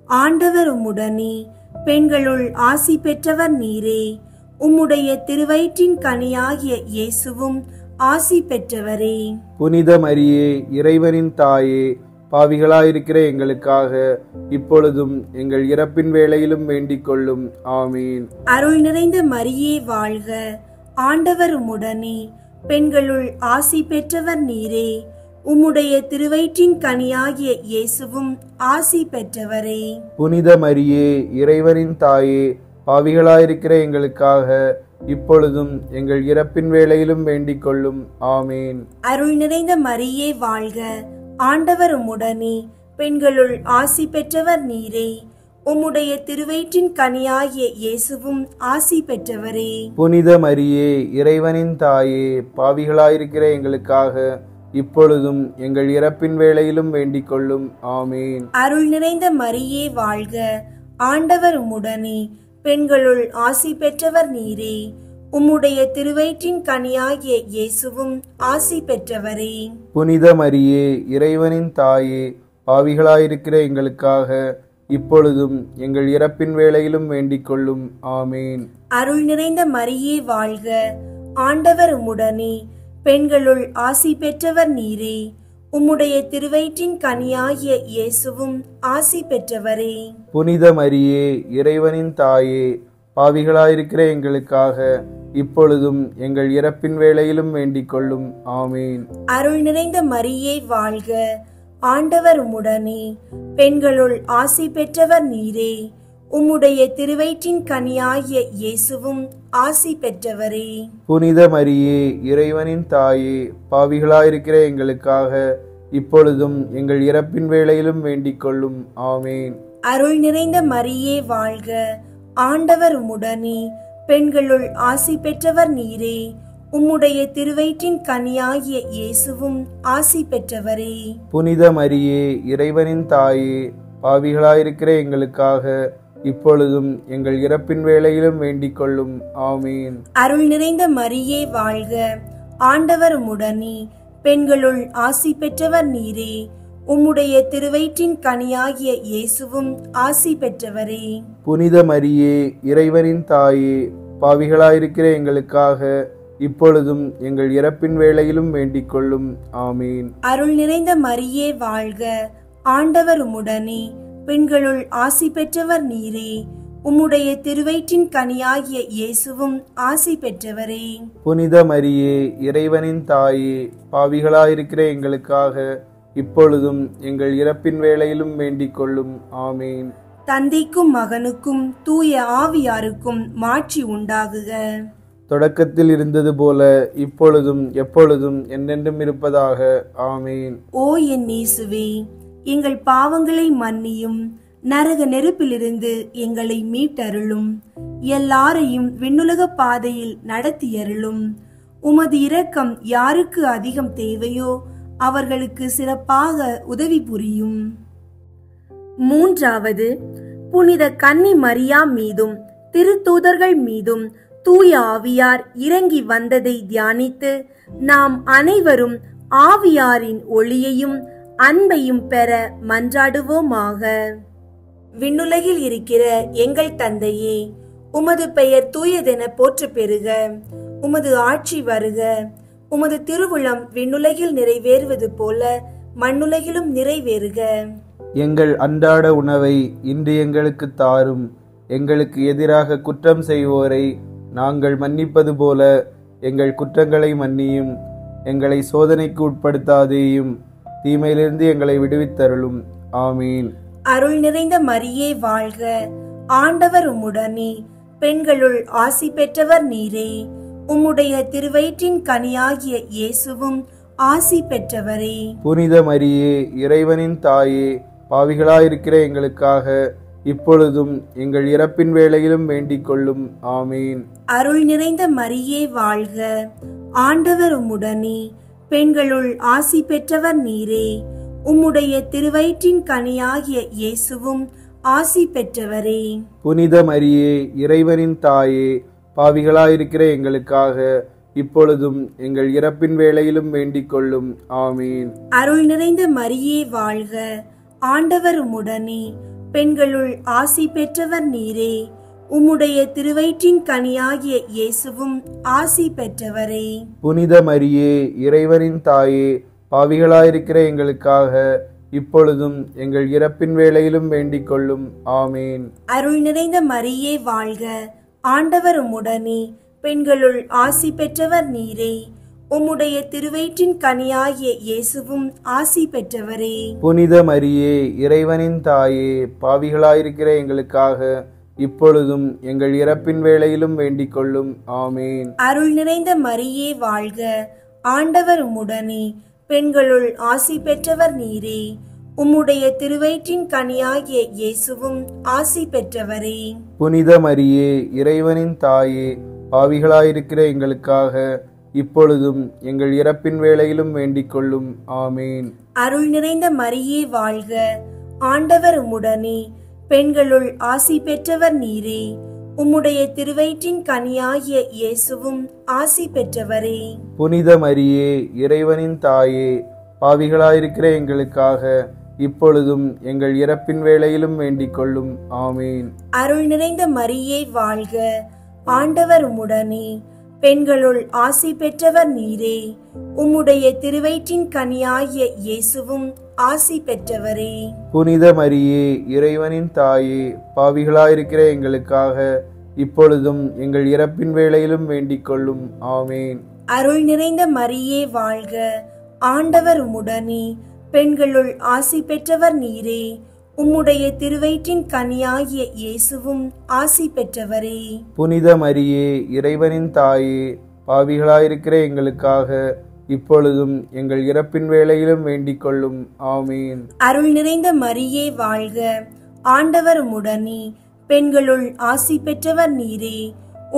ஆண்டவர் உம்முடனே, பெண்களுள் ஆசி பெற்றவர் நீரே. உம்முடைய திருவயிற்றின் கனியாகிய இயேசுவும் ஆசி பெற்றவரே. புனித மரியே, இறைவனின் தாயே, பாவிகளாயிருக்கிற எங்களுக்காக இப்பொழுதும் எங்கள் இறப்பின் வேளையிலும் வேண்டிக் கொள்ளும். ஆமீன். அருள் நிறைந்த மரியே வாழ்க, ஆண்டவர் உம்முடனே, பெண்களுள் ஆசி பெற்றவர் நீரே. உம்முடைய திருவயிற்றின் கனியாகிய இயேசுவும் ஆசி பெற்றவரே. புனித மரியே, இறைவனின் தாயே, பாவிகளாயிருக்கிற எங்களுக்காக இப்பொழுதும் எங்கள் இறப்பின் வேளையிலும் வேண்டிக் கொள்ளும். ஆமீன். அருள் நிறைந்த மரியே வாழ்க, ஆண்டவர் உம்முடனே, பெண்களுள் ஆசி பெற்றவர் நீரே. உம்முடைய திருவயிற்றின் கனியாகிய இயேசுவும் ஆசி பெற்றவரே. புனித மரியே, இறைவனின் தாயே, பாவிகளாயிருக்கிற எங்களுக்காக இப்பொழுதும் எங்கள் இறப்பின் வேளையிலும் வேண்டிக் கொள்ளும். ஆமீன். அருள் நிறைந்த மரியே வாழ்க, ஆண்டவர் உம்முடனே, பெண்களுள் ஆசி பெற்றவர் நீரே. உம்முடைய திருவயிற்றின் கனியாகிய இயேசுவும் ஆசி பெற்றவரே. புனித மரியே, இறைவனின் தாயே, பாவிகளாயிருக்கிற எங்களுக்காக இப்பொழுதும் எங்கள் இறப்பின் வேளையிலும் வேண்டிக் கொள்ளும். ஆமேன். அருள் நிறைந்த மரியே வாழ்க, ஆண்டவர் உம்முடனே. பெண்களுள் ஆசி பெற்றவர் நீரே. உம்முடைய திருவயிற்றின் கனியாகிய இயேசுவும் ஆசி பெற்றவரே. புனித மரியே, இறைவனின் தாயே, பாவிகளாயிருக்கிற எங்களுக்காக இப்பொழுதும் எங்கள் இறப்பின் வேளையிலும் வேண்டிக் கொள்ளும். ஆமேன். அருள் நிறைந்த மரியே வாழ்க, ஆண்டவர் உம்முடனே. பெண்களுள் ஆசி பெற்றவர் நீரே. உம்முடைய திருவயிற்றின் கனியாகிய இயேசுவும் ஆசி பெற்றவரே. புனித மரியே, இறைவனின் தாயே, பாவிகளாயிருக்கிற எங்களுக்காக இப்பொழுதும் எங்கள் இறப்பின் வேளையிலும் வேண்டிக் கொள்ளும். ஆமேன். அருள் நிறைந்த மரியே வாழ்க, ஆண்டவர் உம்முடனே. பெண்களுள் ஆசி பெற்றவர் நீரே. உம்முடைய திருவயிற்றின் கனியாகிய இயேசுவும் ஆசி பெற்றவரே. புனித மரியே, இறைவனின் தாயே, பாவிகளாயிருக்கிற எங்களுக்காக இப்பொழுதும் எங்கள் இறப்பின் வேளையிலும் வேண்டிக் கொள்ளும். ஆமீன். அருள் நிறைந்த மரியே வாழ்க, ஆண்டவர் உம்முடனே. பெண்களுள் ஆசி பெற்றவர் நீரே. உம்முடைய திருவயிற்றின் கனியாகிய இயேசுவும் ஆசி பெற்றவரே. புனித மரியே, இறைவனின் தாயே, பாவிகளாயிருக்கிற எங்களுக்காக இப்பொழுதும் எங்கள் இறப்பின் வேளையிலும் வேண்டிக் கொள்ளும். ஆமீன். அருள் நிறைந்த மரியே வாழ்க, ஆண்டவர் உம்முடனே. பெண்களுள் ஆசி பெற்றவர் நீரே. உம்முடைய திருவயிற்றின் கனியாகிய இயேசுவும் ஆசி பெற்றவரே. புனித மரியே, இறைவனின் தாயே, பாவிகளாயிருக்கிற எங்களுக்காக இப்பொழுதும் எங்கள் இறப்பின் வேளையிலும் வேண்டிக் கொள்ளும். ஆமீன். தந்தைக்கும் மகனுக்கும் தூய ஆவியாருக்கும் மாட்சி உண்டாகுக. தொடக்கத்தில் இருந்தது போல இப்பொழுதும் எப்பொழுதும் என்றென்றும் இருப்பதாக. ஆமீன். ஓ என் இயேசுவே, எங்கள் பாவங்களை மன்னியும், நரக நெருப்பிலிருந்து எங்களை மீட்டருளும், எல்லாரையும் விண்ணுலக பாதையில் நடத்தியருளும். உமது இரக்கம் யாருக்கு அதிகம் தேவையோ அவர்களுக்கு சிறப்பாக உதவி புரியும். மூன்றாவது, புனித கன்னி மரியா மீதும் திருத்தூதர்கள் மீதும் தூய ஆவியார் இறங்கி வந்ததை தியானித்து நாம் அனைவரும் ஆவியாரின் ஒளியையும் அன்பையும் பெற மன்றாடுவோமாக. விண்ணுலகில் இருக்கிற எங்கள் தந்தையே, உமது பெயர் தூயதென போற்ற பெறுக. உமது ஆட்சி வருக. உமது திருவுளம் விண்ணுலகில் நிறைவேறுவது போல மண்ணுலகிலும் நிறைவேறுக. எங்கள் அன்றாட உணவை இன்று எங்களுக்கு தாரும். எங்களுக்கு எதிராக குற்றம் செய்வோரை நாங்கள் மன்னிப்பது போல எங்கள் குற்றங்களை மன்னியும். எங்களை சோதனைக்கு உட்படுத்தாதேயும், தீமையிலிருந்து எங்களை விடுவித்தருளும். ஆமீன். அருள் நிறைந்த மரியே வாழ்க, ஆண்டவர் உம்முடனே. பெண்களுள் ஆசி பெற்றவர் நீரே. உம்முடைய திருவயிற்றின் கனியாகிய இயேசுவும் ஆசி பெற்றவரே. புனித மரியே, இறைவனின் தாயே, பாவிகளாயிருக்கிற எங்களுக்காக இப்பொழுதும் எங்கள் இறப்பின் வேளையிலும் வேண்டிக் கொள்ளும். ஆமீன். அருள் நிறைந்த மரியே வாழ்க, ஆண்டவர் உம்முடனே. பெண்களுள் ஆசி பெற்றவர் நீரே. உம்முடைய திருவயிற்றின் கனியாகிய இயேசுவும் ஆசி பெற்றவரே. புனித மரியே, இறைவனின் தாயே, பாவிகளாயிருக்கிற எங்களுக்காக இப்பொழுதும் எங்கள் இறப்பின் வேளையிலும் வேண்டிக் கொள்ளும். ஆமீன். அருள் நிறைந்த மரியே வாழ்க, ஆண்டவர் உம்முடனே. பெண்களுள் ஆசி பெற்றவர் நீரே. உம்முடைய திருவயிற்றின் கனியாகிய இயேசுவும் ஆசி பெற்றவரே. புனித மரியே, இறைவனின் தாயே, பாவிகளாயிருக்கிற எங்களுக்காக இப்பொழுதும் எங்கள் இறப்பின் வேளையிலும் வேண்டிக் கொள்ளும். ஆமீன். அருள் நிறைந்த மரியே வாழ்க, ஆண்டவர் உம்முடனே. பெண்களுள் ஆசி பெற்றவர் நீரே. உம்முடைய திருவயிற்றின் கனியாகிய இயேசுவும் ஆசி பெற்றவரே. புனித மரியே, இறைவனின் தாயே, பாவிகளாயிருக்கிற எங்களுக்காக இப்பொழுதும் எங்கள் இறப்பின் வேளையிலும் வேண்டிக் கொள்ளும். ஆமீன். அருள் நிறைந்த மரியே வாழ்க, ஆண்டவர் உம்முடனே. பெண்களுள் ஆசி பெற்றவர் நீரே. உம்முடைய திருவயிற்றின் கனியாகிய இயேசுவும் ஆசி பெற்றவரே. புனித மரியே, இறைவனின் தாயே, பாவிகளாயிருக்கிற எங்களுக்காக இப்பொழுதும் எங்கள் இறப்பின் வேளையிலும் வேண்டிக் கொள்ளும். ஆமீன். அருள் நிறைந்த மரியே வாழ்க, ஆண்டவர் உம்முடனே. பெண்களுள் ஆசி பெற்றவர் நீரே. உம்முடைய திருவயிற்றின் கனியாகிய இயேசுவும் ஆசி பெற்றவரே. புனித மரியே, இறைவனின் தாயே, பாவிகளாயிருக்கிற எங்களுக்காக இப்பொழுதும் எங்கள் இறப்பின் வேளையிலும் வேண்டிக் கொள்ளும். ஆமீன். அருள் நிறைந்த மரியே வாழ்க, ஆண்டவர் உம்முடனே, பெண்களுள் ஆசி பெற்றவர் நீரே. உம்முடைய திருவயிற்றின் கனியாகிய இயேசுவும் ஆசி பெற்றவரே. புனித மரியே, இறைவனின் தாயே, பாவிகளாயிருக்கிற எங்களுக்காக இப்பொழுதும் எங்கள் இறப்பின் வேளையிலும் வேண்டிக் கொள்ளும். ஆமீன். அருள் நிறைந்த மரியே வாழ்க, ஆண்டவர் உம்முடனே, பெண்களுள் ஆசி பெற்றவர் நீரே. உம்முடைய திருவயிற்றின் கனியாகிய இயேசுவும் ஆசி பெற்றவரே. புனித மரியே, இறைவனின் தாயே, பாவிகளாயிருக்கிற எங்களுக்காக இப்பொழுதும் எங்கள் இறப்பின் வேளையிலும் வேண்டிக் கொள்ளும். ஆமீன். அருள் நிறைந்த மரியே வாழ்க, ஆண்டவர் உம்முடனே, பெண்களுள் ஆசி பெற்றவர் நீரே.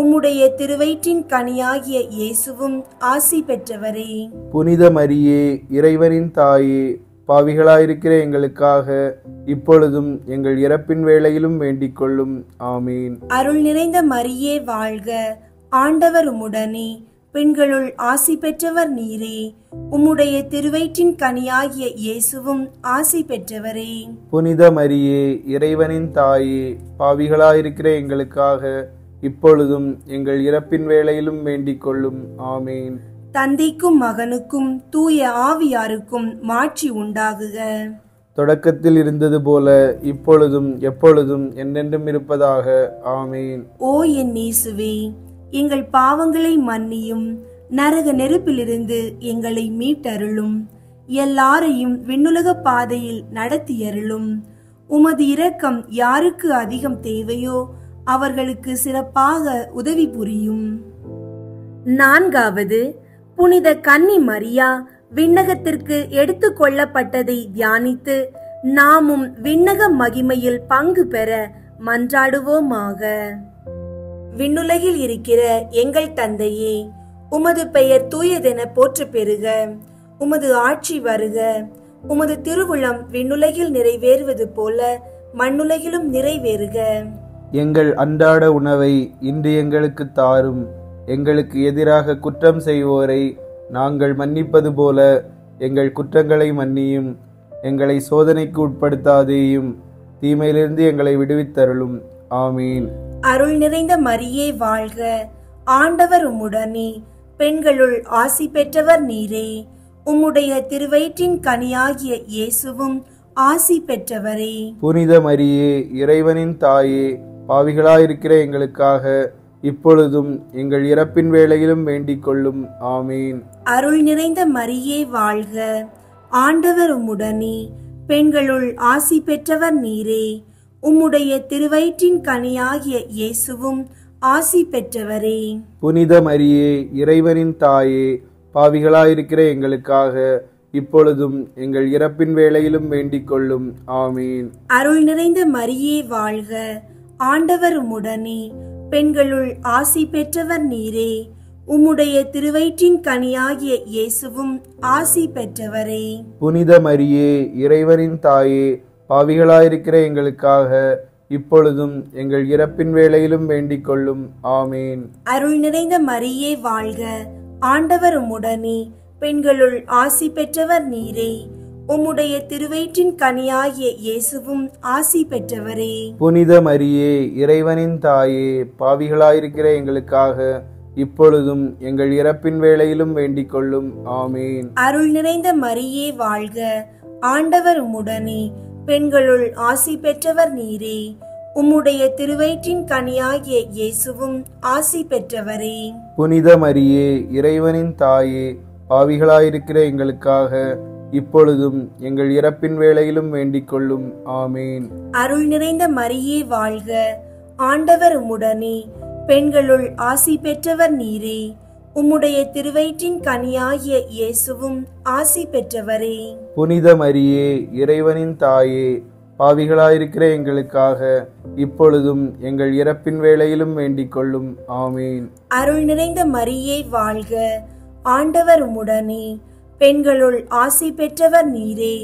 உம்முடைய திருவயிற்றின் கனியாகிய இயேசுவும் ஆசி பெற்றவரே. புனித மரியே, இறைவனின் தாயே, பாவிகளாயிருக்கிற எங்களுக்காக இப்பொழுதும் எங்கள் இறப்பின் வேளையிலும் வேண்டிக் கொள்ளும். ஆமீன். அருள் நிறைந்த மரியே வாழ்க, ஆண்டவர் உம்முடனே, பெண்களுள் ஆசி பெற்றவர் நீரே. உம்முடைய திருவயிற்றின் கனியாகிய இயேசுவும் ஆசி பெற்றவரே. புனித மரியே, இறைவனின் தாயே, பாவிகளாயிருக்கிற எங்களுக்காக இப்பொழுதும் எங்கள் இறப்பின் வேளையிலும் வேண்டிக் கொள்ளும். ஆமீன். தந்தைக்கும் மகனுக்கும் தூய ஆவியாருக்கும் மாட்சி உண்டாகுக. தொடக்கத்தில் இருந்தது போல இப்பொழுதும் எப்பொழுதும் என்றென்றும் இருப்பதாக. ஆமீன். ஓ என் இயேசுவே, எங்கள் பாவங்களை மன்னியும், நரக நெருப்பிலிருந்து எங்களை மீட்டருளும், எல்லாரையும் விண்ணுலக பாதையில் நடத்தியருளும். உமது இரக்கம் யாருக்கு அதிகம் தேவையோ அவர்களுக்கு சிறப்பாக உதவி புரியும். நான்காவது, புனித கன்னி மரியா விண்ணகத்திற்கு எடுத்து கொள்ளப்பட்டதை தியானித்து நாமும் விண்ணக மகிமையில் பங்கு பெற மன்றாடுவோமாக. விண்ணுலகில் இருக்கிற எங்கள் தந்தையே, உமது பெயர் தூயதென போற்ற பெறுக. உமது ஆட்சி வருக. உமது திருவுளம் விண்ணுலகில் நிறைவேறுவது போல மண்ணுலகிலும் நிறைவேறுக. எங்கள் அன்றாட உணவை இன்று எங்களுக்கு தாரும். எங்களுக்கு எதிராக குற்றம் செய்வோரை நாங்கள் மன்னிப்பது போல எங்கள் குற்றங்களை மன்னியும். எங்களை சோதனைக்கு உட்படுத்தாதேயும், தீமையிலிருந்து எங்களை விடுவித்தருளும். ஆமீன். அருள் நிறைந்த மரியே வாழ்க, ஆண்டவர் உம்முடனே, பெண்களுள் ஆசி பெற்றவர் நீரே. உம்முடைய திருவயிற்றின் கனியாகிய இயேசுவும் ஆசி பெற்றவரே. புனித மரியே, இறைவனின் தாயே, பாவிகளாயிருக்கிற எங்களுக்காக இப்பொழுதும் எங்கள் இறப்பின் வேளையிலும் வேண்டிக் கொள்ளும். ஆமீன். அருள் நிறைந்த மரியே வாழ்க, ஆண்டவர் உம்முடனே, பெண்களுள் ஆசி பெற்றவர் நீரே. உம்முடைய திருவயிற்றின் கனியாகிய இயேசுவும் ஆசி பெற்றவரே. புனித மரியே, இறைவனின் தாயே, பாவிகளாயிருக்கிற எங்களுக்காக இப்பொழுதும் எங்கள் இறப்பின் வேளையிலும் வேண்டிக் கொள்ளும். ஆமீன். அருள் நிறைந்த மரியே வாழ்க, ஆண்டவர் உம்முடனே, பெண்களுள் ஆசி பெற்றவர் நீரே. உம்முடைய திருவயிற்றின் கனியாகிய இயேசுவும் ஆசி பெற்றவரே. புனித மரியே, இறைவனின் தாயே, பாவிகளாயிருக்கிற எங்களுக்காக இப்பொழுதும் எங்கள் இறப்பின் வேளையிலும் வேண்டிக் கொள்ளும். ஆமீன். அருள் நிறைந்த மரியே வாழ்க, ஆண்டவர் உம்முடனே, பெண்களுள் ஆசி பெற்றவர் நீரே. உம்முடைய திருவயிற்றின் கனியாகிய இயேசுவும் ஆசி பெற்றவரே. புனித மரியே, இறைவனின் தாயே, பாவிகளாயிருக்கிற எங்களுக்காக இப்பொழுதும் எங்கள் இறப்பின் வேளையிலும் வேண்டிக் கொள்ளும். ஆமீன். அருள் நிறைந்த மரியே வாழ்க, ஆண்டவர் உம்முடனே, பெண்களுள் ஆசி பெற்றவர் நீரே. உம்முடைய திருவயிற்றின் கனியாகிய இயேசுவும் ஆசி பெற்றவரே. புனித மரியே, இறைவனின் தாயே, பாவிகளாயிருக்கிற எங்களுக்காக இப்பொழுதும் எங்கள் இறப்பின் வேளையிலும் வேண்டிக் கொள்ளும். ஆமீன். அருள் நிறைந்த மரியே வாழ்க, ஆண்டவர் உம்முடனே, பெண்களுள் ஆசி பெற்றவர் நீரே. உம்முடைய திருவயிற்றின் கனியாகிய இயேசுவும் ஆசி பெற்றவரே. புனித மரியே, இறைவனின் தாயே, பாவிகளாயிருக்கிற எங்களுக்காக இப்பொழுதும் எங்கள் இறப்பின் வேளையிலும் வேண்டிக் கொள்ளும். ஆமீன். அருள் நிறைந்த மரியே வாழ்க, ஆண்டவர் உம்முடனே, பெண்களுள் ஆசி பெற்றவர் நீரே.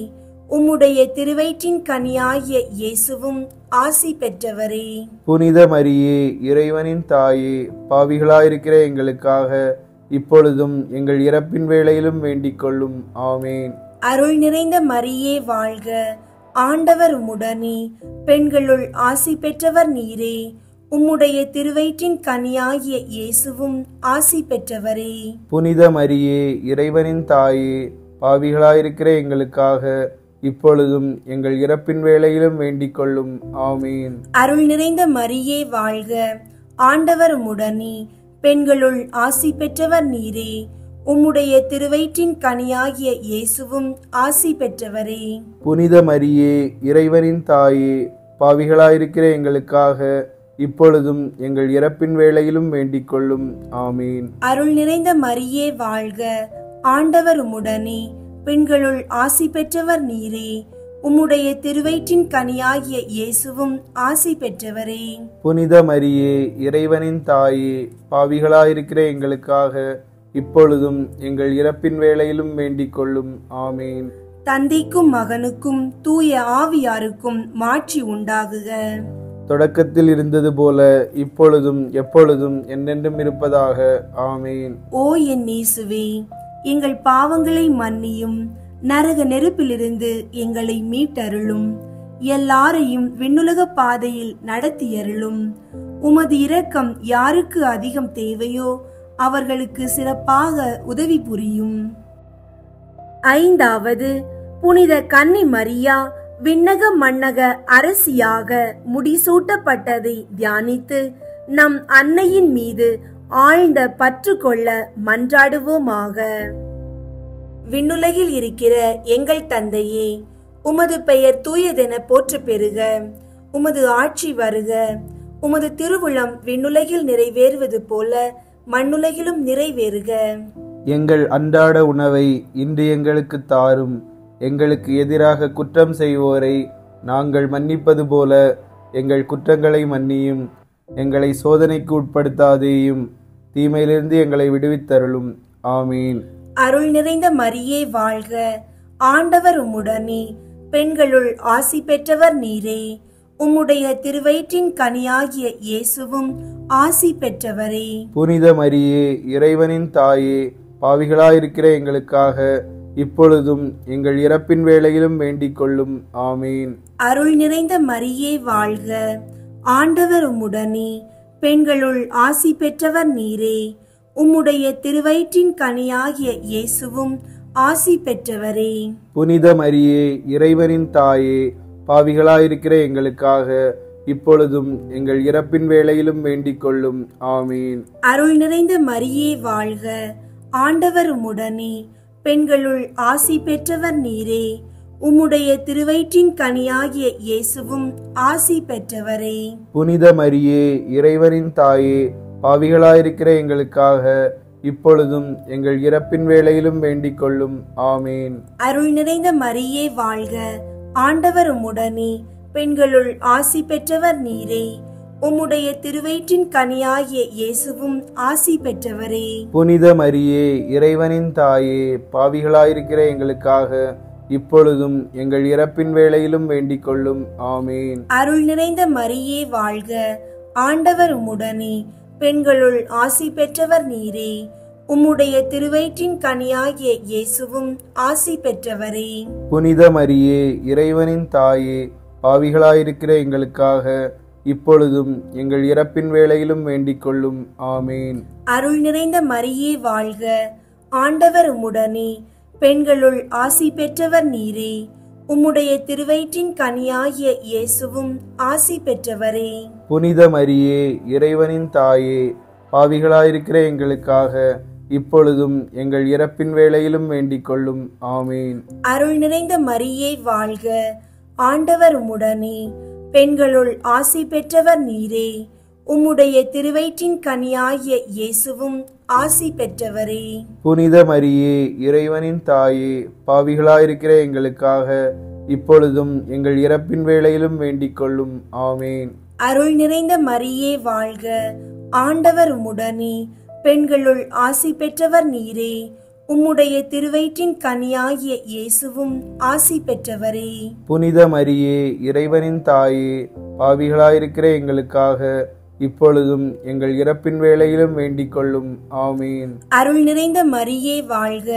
உம்முடைய திருவயிற்றின் கனியாகிய இயேசுவும் ஆசி பெற்றவரே. புனித மரியே, இறைவனின் தாயே, பாவிகளாயிருக்கிற எங்களுக்காக இப்பொழுதும் எங்கள் இறப்பின் வேளையிலும் வேண்டிக் கொள்ளும். ஆமேன். அருள் நிறைந்த மரியே வாழ்க, ஆண்டவர் உம்முடனே, பெண்களுள் ஆசி பெற்றவர் நீரே. உம்முடைய திருவயிற்றின் கனியாகிய இயேசுவும் ஆசி பெற்றவரே. புனித மரியே, இறைவனின் தாயே, பாவிகளாயிருக்கிற எங்களுக்காக இப்பொழுதும் எங்கள் இறப்பின் வேளையிலும் வேண்டிக் கொள்ளும். ஆமீன். அருள் நிறைந்த மரியே வாழ்க, ஆண்டவர் உம்முடனே, பெண்களுள் ஆசி பெற்றவர் நீரே. உம்முடைய திருவயிற்றின் கனியாகிய இயேசுவும் ஆசி பெற்றவரே. புனித மரியே, இறைவனின் தாயே, பாவிகளாயிருக்கிற எங்களுக்காக இப்பொழுதும் எங்கள் இறப்பின் வேளையிலும் வேண்டிக் கொள்ளும். ஆமீன். அருள் நிறைந்த மரியே வாழ்க, ஆண்டவர் உம்முடனே, பெண்களுள் ஆசி பெற்றவர் நீரே. உம்முடைய திருவயிற்றின் கனியாகிய இயேசுவும் ஆசி பெற்றவரே. புனித மரியே, இறைவனின் தாயே, பாவிகளாயிருக்கிற எங்களுக்காக இப்பொழுதும் எங்கள் இறப்பின் வேளையிலும் வேண்டிக் கொள்ளும். ஆமீன். தந்தைக்கும் மகனுக்கும் தூய ஆவியாருக்கும் மாட்சி உண்டாகுக. தொடக்கத்தில் இருந்தது போல இப்பொழுதும் எப்பொழுதும் என்றென்றும் இருப்பதாக. ஆமீன். ஓ என் இயேசுவே, எங்கள் பாவங்களை மன்னியும், நரக நெருப்பிலிருந்து எங்களை மீட்டருளும், எல்லாரையும் விண்ணுலக பாதையில் நடத்தியருளும். உமது இரக்கம் யாருக்கு அதிகம் தேவையோ அவர்களுக்கு சிறப்பாக உதவி புரியும். ஐந்தாவது, புனித கன்னி மரியா விண்ணக மண்ணக அரசியாக முடிசூட்டப்பட்டதை தியானித்து நம் அன்னையின் மீது ஆழ்ந்த பற்று கொள்ள மன்றாடுவோமாக. விண்ணுலகில் இருக்கிற எங்கள் தந்தையே, உமது பெயர் தூயதென போற்ற பெறுக. உமது ஆட்சி வருக. உமது திருவுளம் விண்ணுலகில் நிறைவேறுவது போல மண்ணுலகிலும் நிறைவேறுக. எங்கள் அன்றாட உணவை இன்று எங்களுக்கு தாரும். எங்களுக்கு எதிராக குற்றம் செய்வோரை நாங்கள் மன்னிப்பது போல எங்கள் குற்றங்களை மன்னியும். எங்களை சோதனைக்கு உட்படுத்தாதேயும், தீமையிலிருந்து எங்களை விடுவித்தருளும். ஆமீன். அருள் நிறைந்த மரியே வாழ்க, ஆண்டவர் உம்முடனே, பெண்களுள் ஆசி பெற்றவர் நீரே. உம்முடைய திருவயிற்றின் கனியாகிய இயேசுவும் ஆசி பெற்றவரே. புனித மரியே, இறைவனின் தாயே, பாவிகளாயிருக்கிற எங்களுக்காக இப்பொழுதும் எங்கள் இறப்பின் வேளையிலும் வேண்டிக் கொள்ளும். ஆமீன். அருள் நிறைந்த மரியே வாழ்க, ஆண்டவர் உம்முடனே, பெண்களுள் ஆசி பெற்றவர் நீரே. உம்முடைய திருவயிற்றின் கனியாகிய இயேசுவும் ஆசி பெற்றவரே. புனித மரியே, இறைவனின் தாயே, பாவிகளாயிருக்கிற எங்களுக்காக இப்பொழுதும் எங்கள் இறப்பின் வேளையிலும் வேண்டிக் கொள்ளும். ஆமீன். அருள் நிறைந்த மரியே வாழ்க, ஆண்டவர் உம்முடனே, பெண்களுள் ஆசி பெற்றவர் நீரே. உம்முடைய திருவயிற்றின் கனியாகிய இயேசுவும் ஆசி பெற்றவரே. புனித மரியே, இறைவனின் தாயே, பாவிகளாயிருக்கிற எங்களுக்காக இப்பொழுதும் எங்கள் இறப்பின் வேளையிலும் வேண்டிக் கொள்ளும். ஆமீன். அருள் நிறைந்த மரியே வாழ்க, ஆண்டவர் உம்முடனே, பெண்களுள் ஆசி பெற்றவர் நீரே. உம்முடைய திருவயிற்றின் கனியாகிய இயேசுவும் ஆசி பெற்றவரே. புனித மரியே, இறைவனின் தாயே, பாவிகளாயிருக்கிற எங்களுக்காக இப்பொழுதும் எங்கள் இறப்பின் வேளையிலும் வேண்டிக் கொள்ளும். ஆமீன். அருள் நிறைந்த மரியே வாழ்க, ஆண்டவர் உம்முடனே, பெண்களுள் ஆசி பெற்றவர் நீரே. உம்முடைய திருவயிற்றின் கனியாகிய இயேசுவும் ஆசி பெற்றவரே. புனித மரியே, இறைவனின் தாயே, பாவிகளாயிருக்கிற எங்களுக்காக இப்பொழுதும் எங்கள் இறப்பின் வேளையிலும் வேண்டிக் கொள்ளும். ஆமீன். அருள் நிறைந்த மரியே வாழ்க, ஆண்டவர் உம்முடனே, பெண்களுள் ஆசி பெற்றவர் நீரே. உம்முடைய திருவயிற்றின் கனியாகிய இயேசுவும் ஆசி பெற்றவரே. புனித மரியே, இறைவனின் தாயே, பாவிகளாயிருக்கிற எங்களுக்காக இப்பொழுதும் எங்கள் இறப்பின் வேளையிலும் வேண்டிக் கொள்ளும். ஆமீன். அருள் நிறைந்த மரியே வாழ்க, ஆண்டவர் உம்முடனே, பெண்களுள் ஆசி பெற்றவர் நீரே. உம்முடைய திருவயிற்றின் கனியாகிய இயேசுவும் ஆசி பெற்றவரே. புனித மரியே, இறைவனின் தாயே, பாவிகளாயிருக்கிற எங்களுக்காக இப்பொழுதும் எங்கள் இறப்பின் வேளையிலும் வேண்டிக் கொள்ளும். ஆமீன். அருள் நிறைந்த மரியே வாழ்க, ஆண்டவர் உம்முடனே, பெண்களுள் ஆசி பெற்றவர் நீரே. உம்முடைய திருவயிற்றின் கனியாகிய இயேசுவும் ஆசி பெற்றவரே. புனித மரியே, இறைவனின் தாயே, பாவிகளாயிருக்கிற எங்களுக்காக இப்பொழுதும் எங்கள் இறப்பின் வேளையிலும் வேண்டிக் கொள்ளும். ஆமீன். அருள் நிறைந்த மரியே வாழ்க,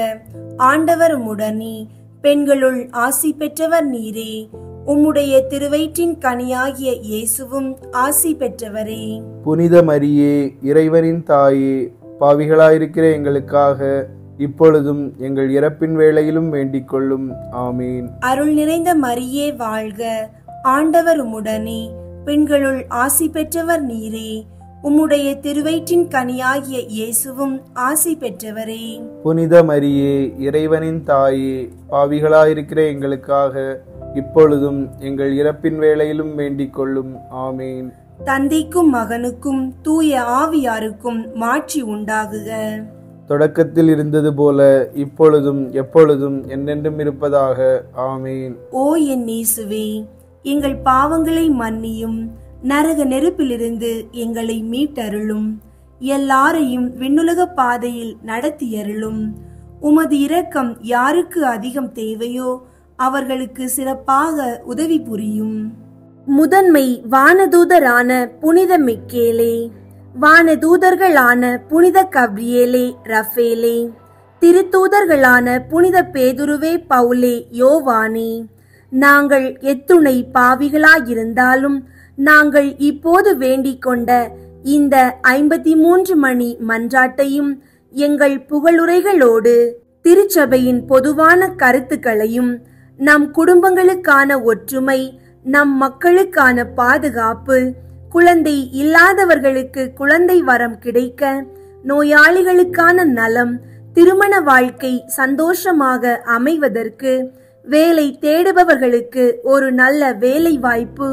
ஆண்டவர் உம்முடனே, பெண்களுள் ஆசி பெற்றவர் நீரே. உம்முடைய திருவயிற்றின் கனியாகிய இயேசுவும் ஆசி பெற்றவரே. புனித மரியே, இறைவனின் தாயே, பாவிகளாயிருக்கிற எங்களுக்காக இப்பொழுதும் எங்கள் இறப்பின் வேளையிலும் வேண்டிக் கொள்ளும். ஆமீன். அருள் நிறைந்த மரியே வாழ்க, ஆண்டவர் உம்முடனே, பெண்களுள் ஆசி பெற்றவர் நீரே. உம்முடைய திருவயிற்றின் கனியாகிய இயேசுவும் ஆசி பெற்றவரே. புனித மரியே, இறைவனின் தாயே, பாவிகளாயிருக்கிற எங்களுக்காக இப்பொழுதும் எங்கள் இறப்பின் வேளையிலும் வேண்டிக் கொள்ளும். ஆமீன். தந்தைக்கும் மகனுக்கும் தூய ஆவியாருக்கும் மாட்சி உண்டாகுக. தொடக்கத்தில் இருந்தது போல இப்பொழுதும் எப்பொழுதும் என்றென்றும் இருப்பதாக. ஆமீன். ஓ என் இயேசுவே, எங்கள் பாவங்களை மன்னியும், நரக நெருப்பிலிருந்து எங்களை மீட்டருளும், எல்லாரையும் விண்ணுலக பாதையில் நடத்தியருளும். உமது இரக்கம் யாருக்கு அதிகம் தேவையோ அவர்களுக்கு சிறப்பாக உதவி புரியும். முதன்மை வானதூதரான புனித மிக்கேலே, வானதூதர்களான புனித கப்ரியேலே, ரஃபேலே, திருத்தூதர்களான புனித பேதுருவே, பவுலே, யோவானே, நாங்கள் எத்துணை பாவிகளாயிருந்தாலும் நாங்கள் இப்போது வேண்டிக் கொண்ட இந்த 53 மணி மன்றாட்டையும் எங்கள் புகழுரைகளோடு திருச்சபையின் பொதுவான கருத்துக்களையும், நம் குடும்பங்களுக்கான ஒற்றுமை, நம் மக்களுக்கான பாதுகாப்பு, குழந்தை இல்லாதவர்களுக்கு குழந்தை வரம் கிடைக்க, நோயாளிகளுக்கான நலம், திருமண வாழ்க்கை சந்தோஷமாக அமைவதற்கு, வேலை தேடுபவர்களுக்கு ஒரு நல்ல வேலை வாய்ப்பு,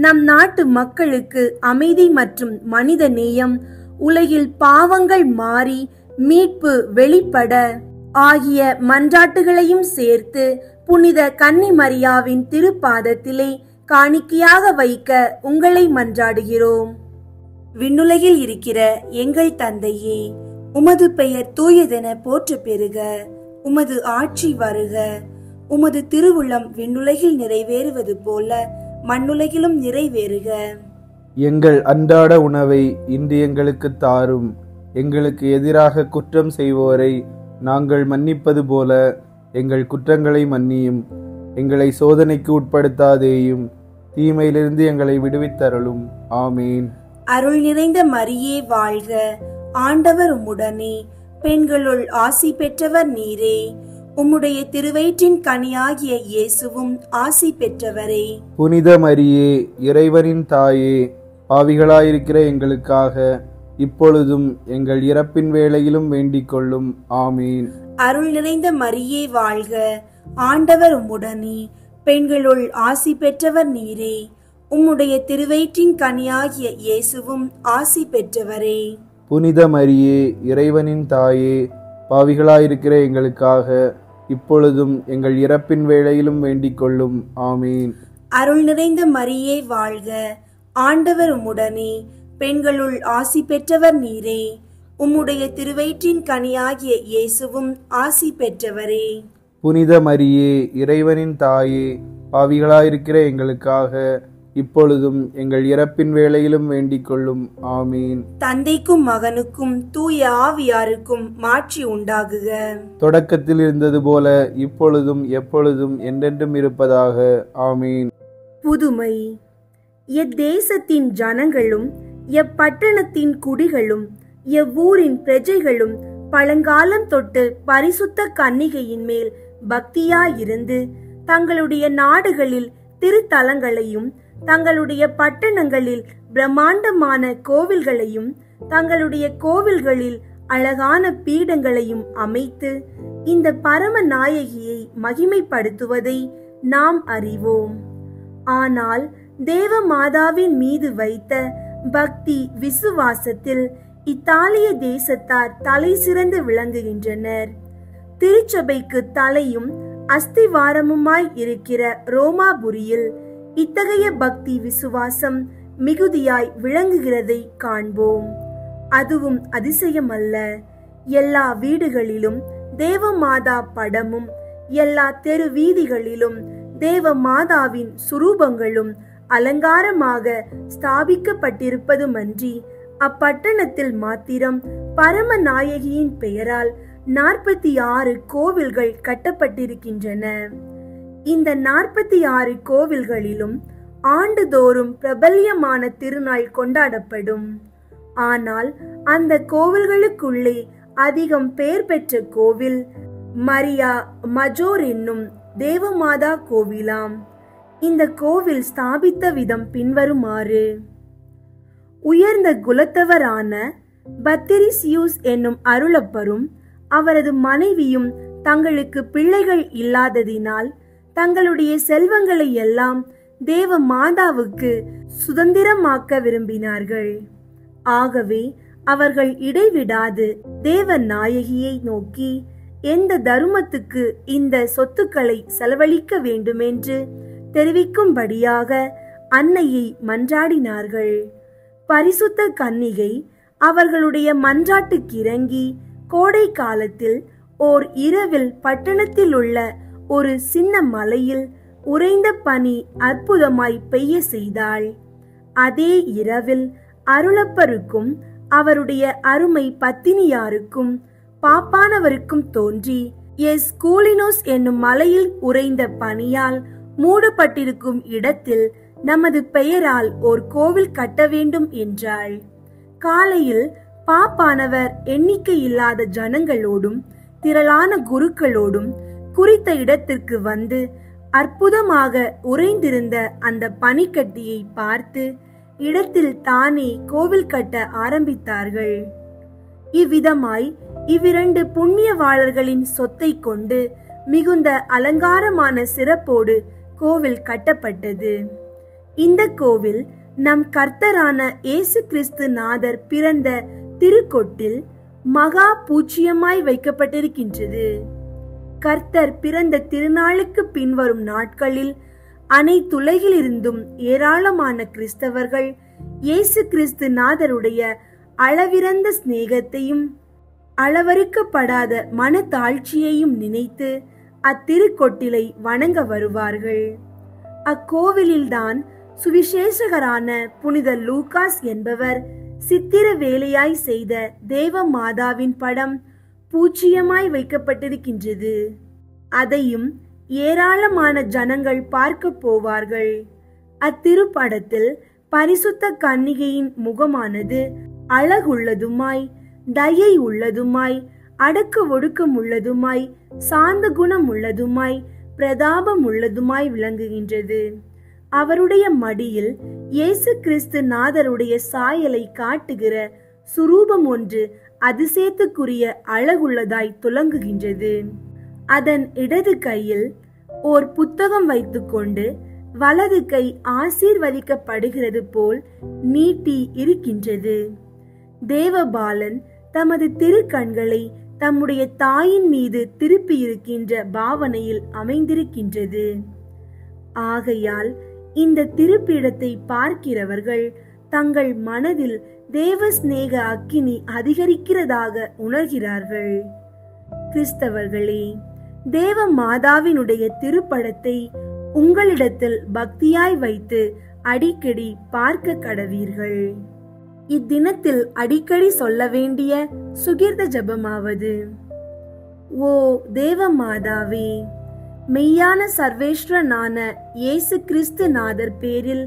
நம் நாட்டு மக்களுக்கு அமைதி மற்றும் மனித நேயம், உலகில் பாவங்கள் மாறி மீட்பு வெளிப்பட ஆகிய மன்றாட்டுகளையும் சேர்த்து புனித கன்னி மரியாவின் திருப்பாதத்திலே காணிக்கையாக வைக்க உங்களை மன்றாடுகிறோம். விண்ணுலகில் இருக்கிற எங்கள் தந்தையே, உமது பெயர் தூயதென போற்ற பெறுக. உமது ஆட்சி வருக. உமது திருவுளம் விண்ணுலகில் நிறைவேறுவது போல மண்ணுலகிலும் நிறைவேறுக. எங்கள் அன்றாட உணவை இன்று எங்களுக்கு தாரும். எங்களுக்கு எதிராக குற்றம் செய்வோரை நாங்கள் மன்னிப்பது போல எங்கள் குற்றங்களை மன்னியும். எங்களை சோதனைக்கு உட்படுத்தாதேயும், தீமையிலிருந்து எங்களை விடுவித்தருளும். ஆமீன். அருள் நிறைந்த மரியே வாழ்க, ஆண்டவர் உம்முடனே, பெண்களுள் ஆசி பெற்றவர் நீரே. உம்முடைய திருவயிற்றின் கனியாகிய இயேசுவும் ஆசி பெற்றவரே. புனித மரியே, இறைவனின் தாயே, பாவிகளாயிருக்கிற எங்களுக்காக இப்பொழுதும் எங்கள் இறப்பின் வேளையிலும் வேண்டிக் கொள்ளும். ஆமீன். அருள் நிறைந்த மரியே வாழ்க, ஆண்டவர் உம்முடனே, பெண்களுள் ஆசி பெற்றவர் நீரே. உம்முடைய திருவயிற்றின் கனியாகிய இயேசுவும் ஆசி பெற்றவரே. புனித மரியே, இறைவனின் தாயே, பாவிகளாயிருக்கிற எங்களுக்காக இப்பொழுதும் எங்கள் இறப்பின் வேளையிலும் வேண்டிக் கொள்ளும். ஆமீன். அருள் நிறைந்த மரியே வாழ்க, ஆண்டவர் உம்முடனே, பெண்களுள் ஆசி பெற்றவர் நீரே. உம்முடைய திருவயிற்றின் கனியாகிய இயேசுவும் ஆசி பெற்றவரே. புனித மரியே, இறைவனின் தாயே, பாவிகளாயிருக்கிற எங்களுக்காக இப்பொழுதும் எங்கள் இறப்பின் வேளையிலும் வேண்டிக் கொள்ளும். ஆமீன். தந்தைக்கும் மகனுக்கும் தூய ஆவியாருக்கும் மாட்சி உண்டாகுக. தொடக்கத்தில் இருந்தது போல இப்பொழுதும் எப்பொழுதும் என்றென்றும் இருப்பதாக. ஆமீன். புதுமை. எத்தேசத்தின் ஜனங்களும் எப்பட்டணத்தின் குடிகளும் எவ்வூரின் பிரஜைகளும் பழங்காலம் தொட்டு பரிசுத்த கன்னிகையின் மேல் பக்தியாயிருந்து தங்களுடைய நாடுகளில் திருத்தலங்களையும் தங்களுடைய பட்டணங்களில் பிரம்மாண்டமான கோவில்களையும் தங்களுடைய கோவில்களில் அழகான பீடங்களையும் அமைத்து இந்த பரம நாயகியை மகிமைப்படுத்துவதை நாம் அறிவோம். ஆனால் தேவ மாதாவின் மீது வைத்த பக்தி விசுவாசத்தில் இத்தாலிய தேசத்தார் தலை சிறந்து விளங்குகின்றனர். திருச்சபைக்கு தலையும் அஸ்திவாரமுமாய் இருக்கிற ரோமாபுரியில் இத்தகைய பக்தி விசுவாசம் மிகுதியாய் விளங்குகிறதை காண்போம். அதுவும் அதிசயமல்ல. எல்லா வீடுகளிலும் தேவமாதா படமும் எல்லா தெரு வீதிகளிலும் தேவமாதாவின் சுரூபங்களும் அலங்காரமாக ஸ்தாபிக்கப்பட்டிருப்பதுமன்றி அப்பட்டணத்தில் மாத்திரம் பரமநாயகியின் பெயரால் 46 கோவில்கள் கட்டப்பட்டிருக்கின்றன. இந்த 46 கோவில்களிலும் ஆண்டுதோறும் பிரபல்யமான திருநாள் கொண்டாடப்படும். ஆனால் அந்த கோவில்களுக்குள்ளே அதிகம் பெயர் பெற்ற கோவில் மரியா மஜோர் என்னும் தேவமாதா கோவிலாம். இந்த கோவில் ஸ்தாபித்த விதம் பின்வருமாறு. உயர்ந்த குலத்தவரான பத்திரிசியூஸ் என்னும் அருளப்பரும் அவரது மனைவியும் தங்களுக்கு பிள்ளைகள் இல்லாததினால் தங்களுடைய செல்வங்களை எல்லாம் தேவ மாதாவுக்கு சுதந்திரமாக்க விரும்பினார்கள். ஆகவே அவர்கள் இடைவிடாது தேவ நாயகியை நோக்கி எந்த தருமத்துக்கு இந்த சொத்துக்களை செலவழிக்க வேண்டுமென்று தெரிவிக்கும்படியாக அன்னையை மன்றாடினார்கள். பரிசுத்த கன்னிகை அவர்களுடைய மன்றாட்டுக்கு இறங்கி கோடை காலத்தில் ஓர் இரவில் பட்டணத்தில் உள்ள ஒரு சின்ன மலையில் உறைந்த பனி அற்புதமாய் பெய்ய செய்தாள். அதே இரவில் அருளப்பருக்கும் அவருடைய அருமை பத்தினியாருக்கும் பாப்பானவருக்கும் தோன்றி எஸ்கூலினோஸ் என்னும் மலையில் உறைந்த பனியால் மூடப்பட்டிருக்கும் இடத்தில் நமது பெயரால் ஓர் கோவில் கட்ட வேண்டும் என்றாள். காலையில் பாப்பானவர் எண்ணிக்கை இல்லாத ஜனங்களோடும் திரளான குருக்களோடும் குறித்த இடத்திற்கு வந்து அற்புதமாக உறைந்திருந்த அந்த பனிக்கட்டியை பார்த்து இடத்தில் தானே கோவில் கட்ட ஆரம்பித்தார்கள். இவ்விதமாய் இவ்விரண்டு புண்ணியவாளர்களின் சொத்தை கொண்டு மிகுந்த அலங்காரமான சிறப்போடு கோவில் கட்டப்பட்டது. இந்த கோவில் நம் கர்த்தரான இயேசு கிறிஸ்து நாதர் பிறந்த திருக்கொட்டில் மகா பூச்சியமாய் வைக்கப்பட்டிருக்கின்றது. கர்த்தர் பிறந்த திருநாளுக்கு பின்வரும் நாட்களில் அனைத்துலகிலிருந்தும் ஏராளமான கிறிஸ்தவர்கள் இயேசு கிறிஸ்து நாதருடைய அளவிறந்த சிநேகத்தையும் அளவறுக்கப்படாத மனத்தாழ்ச்சியையும் நினைத்து அத்திருக்கொட்டிலை வணங்க வருவார்கள். அக்கோவிலில்தான் சுவிசேஷகரான புனித லூகாஸ் என்பவர் சித்திர வேலையாய் செய்த தேவ மாதாவின் படம் பூச்சியமாய் வைக்கப்பட்டிருக்கின்றது. அதையும் ஏராளமான ஜனங்கள் பார்க்க போவார்கள். அத்திருப்படத்தில் பரிசுத்த கன்னிகையின் முகமானது அழகுள்ளதுமாய், தயை உள்ளதுமாய், அடக்க ஒடுக்கம் உள்ளதுமாய், சாந்த குணம் உள்ளதுமாய், பிரதாபம் உள்ளதுமாய் விளங்குகின்றது. அவருடைய மடியில் இயேசு கிறிஸ்து நாதருடைய சாயலை காட்டுகிற சுரூபம் ஒன்று அதிசயத்துக்குரிய அழகுள்ளதாய் துலங்குகின்றது. அதன் இடது கையில் ஓர் புத்தகம் வைத்துக்கொண்டு வலது கை ஆசீர்வதிக்கப்படுகிறது போல் நீட்டி இருக்கின்றது. தேவபாலன் தமது திருக்கண்களை தம்முடைய தாயின் மீது திருப்பி இருக்கின்ற பாவனையில் அமைந்திருக்கின்றது. ஆகையால் இந்த திருப்பிடத்தை பார்க்கிறவர்கள் தங்கள் மனதில் தேவ சிநேக அக்கினி அதிகரிக்கிறதாக உணர்கிறார்கள். கிறிஸ்தவர்களே, தேவ மாதாவினுடைய திருப்படத்தை உங்களிடத்தில் பக்தியாய் வைத்து அடிக்கடி பார்க்க கடவீர்கள். இத்தினத்தில் அடிக்கடி சொல்ல வேண்டிய சுகிர்த ஜபமாவது: ஓ தேவ மாதாவே, மெய்யான சர்வேஸ்வரனான இயேசு கிறிஸ்து நாதர் பேரில்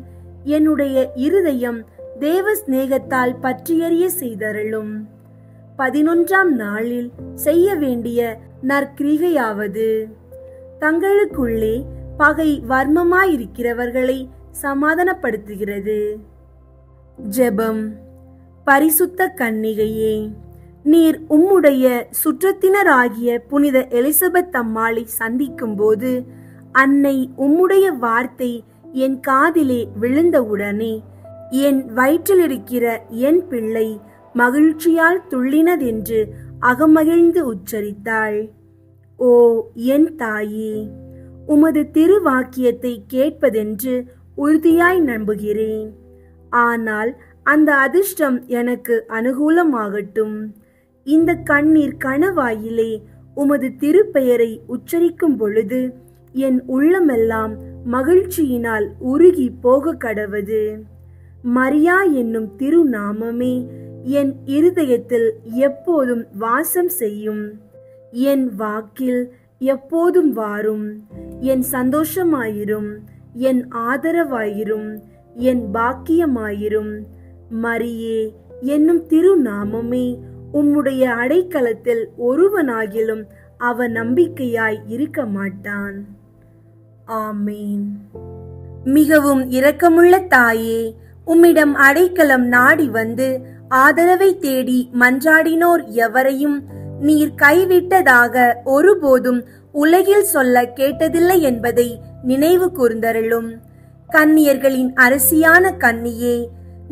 என்னுடைய இருதயம் தேவ சிநேகத்தால் பற்றியறிய செய்தருளும். 11ஆம் நாளில் செய்ய வேண்டிய நற்கிரிகையாவது: தங்களுக்குள்ளே பகை வர்மமாயிருக்கிறவர்களை சமாதானப்படுத்துகிறது. ஜெபம். பரிசுத்த கன்னிகையே, நீர் உம்முடைய சுற்றத்தினராகிய புனித எலிசபெத் அம்மாளை சந்திக்கும் போது அன்னை உம்முடைய வார்த்தை என் காதிலே விழுந்தவுடனே என் வயிற்றில் இருக்கிற என் பிள்ளை மகிழ்ச்சியால் துள்ளினதென்று அகமகிழ்ந்து உச்சரித்தாள். ஓ என் தாயே, உமது திருவாக்கியத்தை கேட்பதென்று உறுதியாய் நம்புகிறேன். ஆனால் அந்த அதிர்ஷ்டம் எனக்கு அனுகூலமாகட்டும். இந்த கண்ணீர் கணவாயிலே உமது திருப்பெயரை உச்சரிக்கும் பொழுது என் உள்ளமெல்லாம் மகிழ்ச்சியினால் உருகி போக கடவது. மரியா என்னும் திருநாமமே என் இருதயத்தில் எப்போதும் வாசம் செய்யும். என் வாக்கில் எப்போதும் வாரும். என் சந்தோஷமாயிரும், என் ஆதரவாயிரும், என் பாக்கியமாயிரும். மரியே என்னும் திருநாமமே உம்முடைய அடைக்கலத்தில் ஒருவனாகிலும் அவ நம்பிக்கையாய் இருக்க மாட்டான். ஆமேன். மிகவும் இரக்கமுள்ள தாயே, உம்மிடம் அடைக்கலம் நாடி வந்து ஆதரவை தேடி மன்றாடினோர் எவரையும் நீர் கைவிட்டதாக ஒருபோதும் உலகில் சொல்ல கேட்டதில்லை என்பதை நினைவு கூர்ந்தருளும். கன்னியர்களின் அரசியான கன்னியே,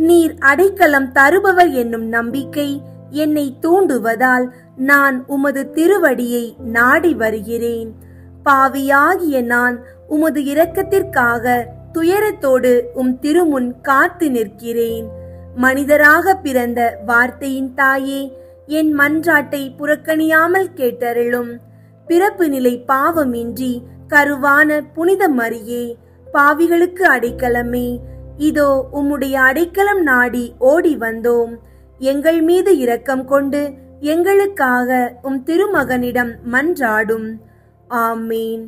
நீர் அடைக்கலம் தருபவர் என்னும் நம்பிக்கை என்னை தூண்டுவதால் நான் உமது திருவடியை நாடி வருகிறேன். பாவியாகிய நான் உமது இரக்கத்திற்காக துயரத்தோடு திருமுன் காத்து நிற்கிறேன். மனிதராக பிறந்த வார்த்தையின் தாயே, என் மன்றாட்டை புறக்கணியாமல் கேட்டருளும். பிறப்பு நிலை பாவமின்றி கருவான புனித மரியே, பாவிகளுக்கு அடைக்கலமே, இதோ உம்முடைய அடைக்கலம் நாடி ஓடி வந்தோம். எங்கள் மீது இரக்கம் கொண்டு எங்களுக்காக திருமகனிடம் மன்றாடும். ஆமேன்.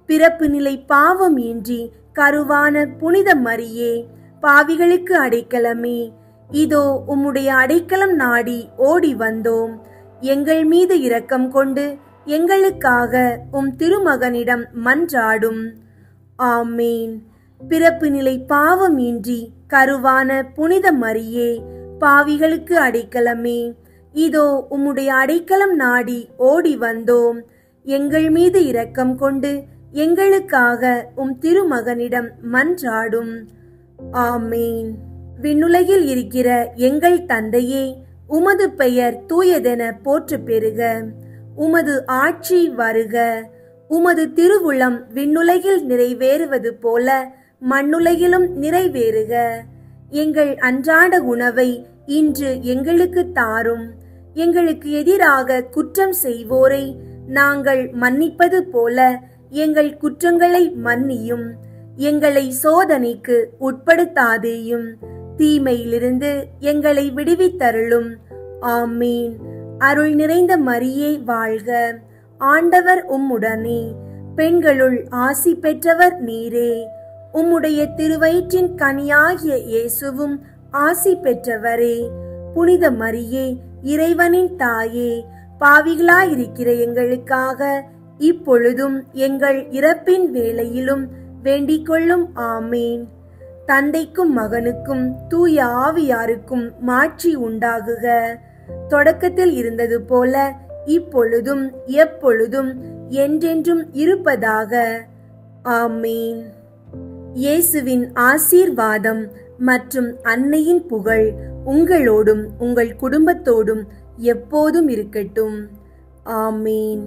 பிறப்பு நிலை பாவம் இன்றி கருவான புனித மரியே, பாவிகளுக்கு அடைக்கலமே, இதோ உம்முடைய அடைக்கலம் நாடி ஓடி வந்தோம். எங்கள் மீது இரக்கம் கொண்டு எங்களுக்காக திருமகனிடம் மன்றாடும். ஆமேன். பிறப்பு நிலை பாவம் இன்றி கருவான புனித மரியே, பாவிகளுக்கு அடைக்கலமே, இதோ உம்முடைய அடைக்கலம் நாடி ஓடி வந்தோம். எங்கள் மீது இரக்கம் கொண்டு எங்களுக்காக திருமகனிடம் மன்றாடும். ஆமேன். விண்ணுலகில் இருக்கிற எங்கள் தந்தையே, உமது பெயர் தூயதென போற்று பெறுக. உமது ஆட்சி வருக. உமது திருவுளம் விண்ணுலகில் நிறைவேறுவது போல மண்ணுலகிலும் நிறைவேறுக. எங்கள் அன்றாட உணவை இன்று எங்களுக்கு தாரும். எங்களுக்கு எதிராக குற்றம் செய்வோரை நாங்கள் மன்னிப்பது போல எங்கள் குற்றங்களை மன்னியும். எங்களை சோதனைக்கு உட்படுத்தாதேயும், தீமையிலிருந்து எங்களை விடுவித்தருளும். ஆமீன். அருள் நிறைந்த மரியே வாழ்க. ஆண்டவர் உம்முடனே, பெண்களுள் ஆசி பெற்றவர் நீரே. உம்முடைய திருவயிற்றின் கனியாகிய இயேசுவும் ஆசி பெற்றவரே. புனித மரியே, இறைவனின் தாயே, பாவிகளாயிருக்கிற எங்களுக்காக இப்பொழுதும் எங்கள் இறப்பின் வேளையிலும் வேண்டிக் கொள்ளும். ஆமேன். தந்தைக்கும் மகனுக்கும் தூய ஆவியாருக்கும் மாட்சி உண்டாகுக. தொடக்கத்தில் இருந்தது போல இப்பொழுதும் எப்பொழுதும் என்றென்றும் இருப்பதாக. ஆமேன். இயேசுவின் ஆசீர்வாதம் மற்றும் அன்னையின் புகழ் உங்களோடும் உங்கள் குடும்பத்தோடும் எப்போதும் இருக்கட்டும். ஆமேன்.